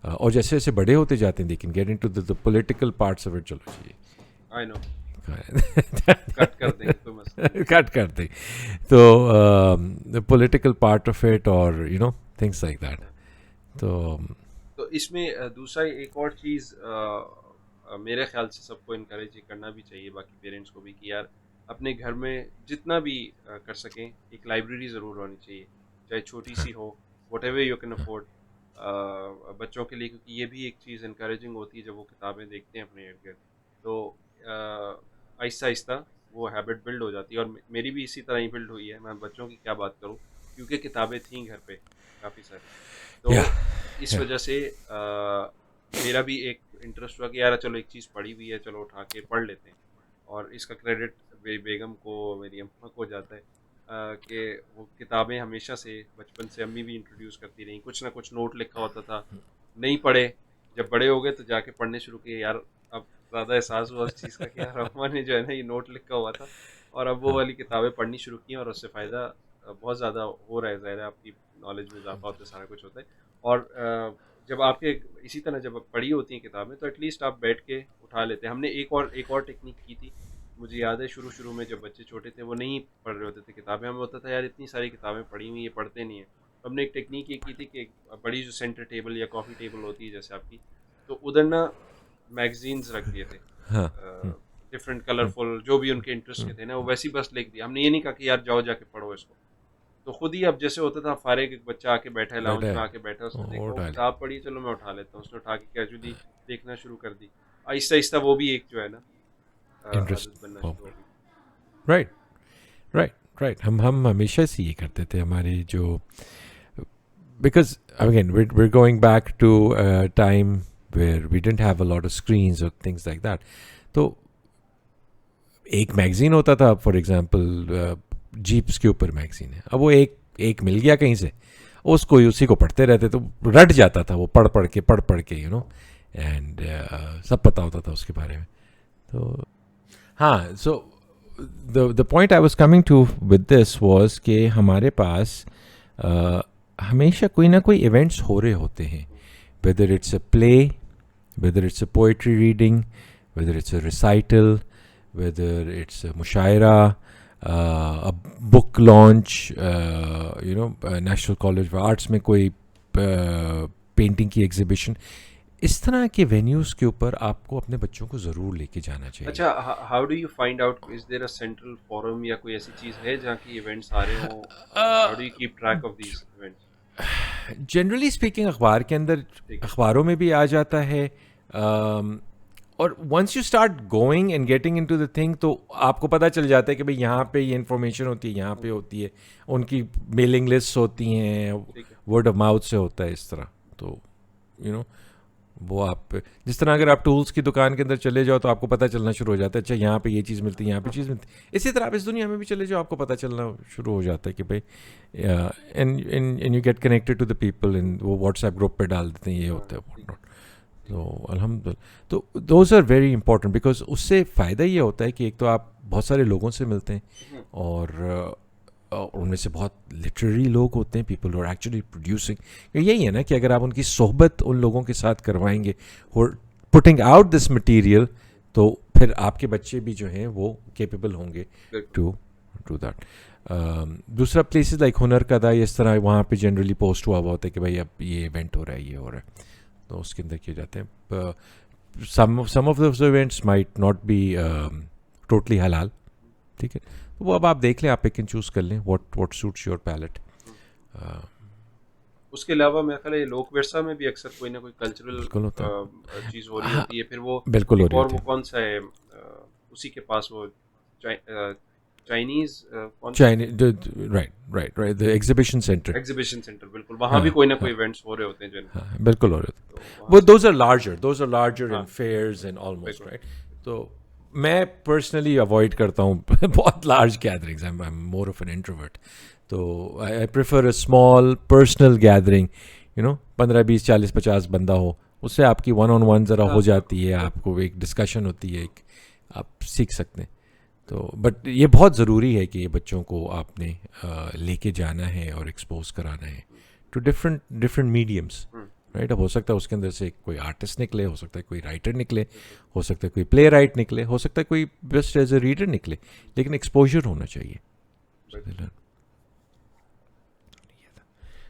और जैसे जैसे बड़े होते जाते हैं, लेकिन get into the political parts of it. चलो जी, आई नो, कट कर देंगे कोई मसला नहीं. कट कर दें तो the political part of it, और you know, things like that. तो इसमें दूसरा एक और चीज़ मेरे ख्याल से सबको इनकरेज करना भी चाहिए, बाकी पेरेंट्स को भी, कि यार अपने घर में जितना भी कर सकें एक लाइब्रेरी ज़रूर होनी चाहिए, चाहे छोटी सी हो, what ever you can afford, बच्चों के लिए, क्योंकि ये भी एक चीज़ इनकरेजिंग होती है जब वो किताबें देखते हैं अपने इर्द गिर्द. तो आहिस्ता आहिस्ता वो हैबिट बिल्ड हो जाती है, और मेरी भी इसी तरह ही बिल्ड हुई है. मैं बच्चों की क्या बात करूं, क्योंकि किताबें थीं घर पे काफ़ी सारी. तो इस yeah. वजह से मेरा भी एक इंटरेस्ट हुआ कि यार चलो एक चीज़ पढ़ी हुई है, चलो उठा के पढ़ लेते हैं. और इसका क्रेडिट मेरी बेगम को, मेरी अम्मा को जाता है कि वो किताबें हमेशा से बचपन से अम्मी भी इंट्रोड्यूस करती रही, कुछ ना कुछ नोट लिखा होता था, नहीं पढ़े, जब बड़े हो गए तो जाके पढ़ने शुरू किए. यार अब ज़्यादा एहसास हुआ उस चीज़ का कि यार अम्मा ने जो है ना ये नोट लिखा हुआ था, और अब वो वाली किताबें पढ़नी शुरू की, और उससे फ़ायदा बहुत ज़्यादा हो रहा है. ज़ाहिर है आपकी नॉलेज में इजाफा होता है, सारा कुछ होता है. और जब आपके इसी तरह जब पढ़ी होती हैं किताबें, तो एटलीस्ट आप बैठ के उठा लेते हैं. हमने एक और टेक्निक की थी, मुझे याद है शुरू में जब बच्चे छोटे थे वो नहीं पढ़ रहे होते थे किताबें, हमें होता था यार इतनी सारी किताबें पढ़ी हुई, ये पढ़ते नहीं हैं. तो हमने एक टेक्निक ये की थी कि बड़ी जो सेंटर टेबल या कॉफ़ी टेबल होती है जैसे आपकी, तो उधर ना मैगजीन्स रख दिए थे, डिफरेंट कलरफुल, जो भी उनके इंटरेस्ट के थे ना, वो वैसी बस लिख दिया. हमने ये नहीं कहा कि यार जाओ जाके पढ़ो इसको. तो खुद ही अब जैसे होता था, फारिग एक बच्चा आके बैठा है, लाउंज में आके बैठा, उसने देखा किताब पढ़ी, चलो मैं उठा लेता हूँ, उसने उठा के कैजुअली देखना शुरू कर दी. आहिस्ता आहिस्ता वो भी एक जो है ना आदत बनना शुरू हो गई. Right right right. हम हमेशा से ये करते थे. हमारे जो, because again we're going back to a time where we didn't have a lot of screens or things like that. तो एक मैगज़ीन होता था, फॉर एग्जांपल जीप्स के ऊपर मैगज़ीन है, अब वो एक मिल गया कहीं से, उसको उसी को पढ़ते रहते, तो रट जाता था वो पढ़ के, यू नो, एंड सब पता होता था उसके बारे में. तो हाँ, so the point I was coming to with this was कि हमारे पास हमेशा कोई ना कोई इवेंट्स हो रहे होते हैं, whether it's a play, whether it's a poetry reading, whether it's a recital, whether it's a mushaira, a book launch, National College of Arts में कोई पेंटिंग की एग्जीबिशन. इस तरह के वेन्यूज़ के ऊपर आपको अपने बच्चों को ज़रूर लेके जाना चाहिए. अच्छा, how do you find out, is there a central forum या कोई ऐसी चीज़ है जहाँ की इवेंट्स आ रहे हों? How do you keep track of these events? Generally speaking अखबार के अंदर, अखबारों में भी आ जाता है, और once you start going and getting into the thing, तो आपको पता चल जाता है कि भाई यहाँ पे ये इन्फॉर्मेशन होती है, यहाँ पे होती है, उनकी मेलिंग लिस्ट होती हैं, वर्ड ऑफ माउथ से होता है इस तरह. तो यू नो, वो आप जिस तरह अगर आप टूल्स की दुकान के अंदर चले जाओ तो आपको पता चलना शुरू हो जाता है, अच्छा यहाँ पे ये चीज़ मिलती है, यहाँ पे चीज़ मिलती है. इसी तरह आप इस दुनिया में भी चले जाओ, आपको पता चलना शुरू हो जाता है कि भाई, and you get connected to the people, in वो व्हाट्सएप ग्रुप पे डाल देते हैं, ये होता है, व्हाट नॉट. तो अल्हम्दुलिल्लाह, तो those are very important, because उससे फ़ायदा ये होता है कि एक तो आप बहुत सारे लोगों से मिलते हैं, और उनमें से बहुत लिटरेरी लोग होते हैं, पीपल आर एक्चुअली प्रोड्यूसिंग. यही है ना कि अगर आप उनकी सोहबत उन लोगों के साथ करवाएंगे, पुटिंग आउट दिस मटीरियल, तो फिर आपके बच्चे भी जो हैं वो केपेबल होंगे टू दैट. दूसरा, प्लेसेस लाइक हुनर कदा, इस तरह वहाँ पे जनरली पोस्ट हुआ होता है कि भाई अब ये इवेंट हो रहा है, ये हो रहा है, तो उसके अंदर किए जाते हैं. Some of those events might not be totally हलाल, ठीक है, तो वो अब आप देख लें, आप पिक एंड चूज़ कर लें व्हाट सूट्स योर पैलेट. उसके अलावा मेरा ख्याल है ये लोक विरसा में भी अक्सर कोई ना कोई कल्चरल बिल्कुल होता है। चीज़ हो रही हाँ, होती है। फिर वो बिल्कुल हो एक रही और होती वो है। कौन सा है उसी के पास वो चाइनीज़ कौन सा Chinese, right right right, the exhibition centre. Exhibition centre, बिल्कुल वहाँ भी हाँ कोई ना कोई हाँ इवेंट्स हो रहे होते हैं जिनके, हाँ, बिल्कुल हो रहे होते तो हैं। वहाँ वो से दोज आर लार्जर इन हाँ फेयर्स एंड ऑलमोस्ट, बिल्कुल राइट। तो मैं पर्सनली अवॉइड करता हूँ बहुत large gatherings, I am more of an introvert. तो I prefer a small personal gathering, 15, 20, 40, 50 बंदा हो, उससे आपकी वन ऑन वन ज़रा हाँ हो हाँ जाती है, बिल्कुल आपको एक डिस्कशन होती है, एक आप सीख सकते हैं। तो बट ये बहुत ज़रूरी है कि ये बच्चों को आपने लेके जाना है और एक्सपोज कराना है to different different mediums, hmm, right. अब हो सकता है उसके अंदर से कोई आर्टिस्ट निकले, हो सकता है कोई राइटर निकले, बिल्कुल हो सकता है कोई प्ले राइट निकले, हो सकता है कोई बेस्ट एज ए रीडर निकले, लेकिन एक्सपोजर होना चाहिए। बिल्कुल।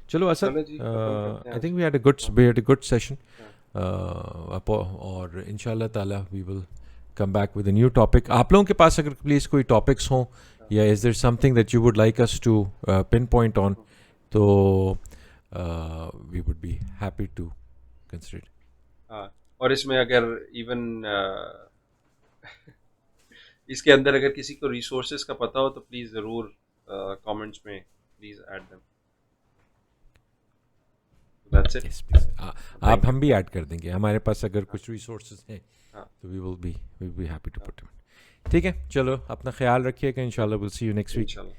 चलो असद, चलो जी ख़त्म करते हैं आई आज। थिंक हाँ we had a good session, हाँ और इंशाल्लाह ताला we will come back with a new topic. आप लोगों के पास अगर प्लीज़ कोई टॉपिक्स हों, हाँ या is there something that you would like us to pinpoint on, hmm, तो we would be happy to consider. हाँ। और इसमें अगर इवन इसके अंदर अगर किसी को रिसोर्सेज का पता हो तो प्लीज़ ज़रूर कमेंट्स में please add them. That's it. Yes please, आप, थैंक यू। हम भी ऐड कर देंगे, हमारे पास अगर हाँ कुछ रिसोर्सेज हैं हाँ तो we will be happy to हाँ पुट। ठीक है, चलो अपना ख्याल रखिएगा, इंशाल्लाह will see you next week. इंशाल्लाह।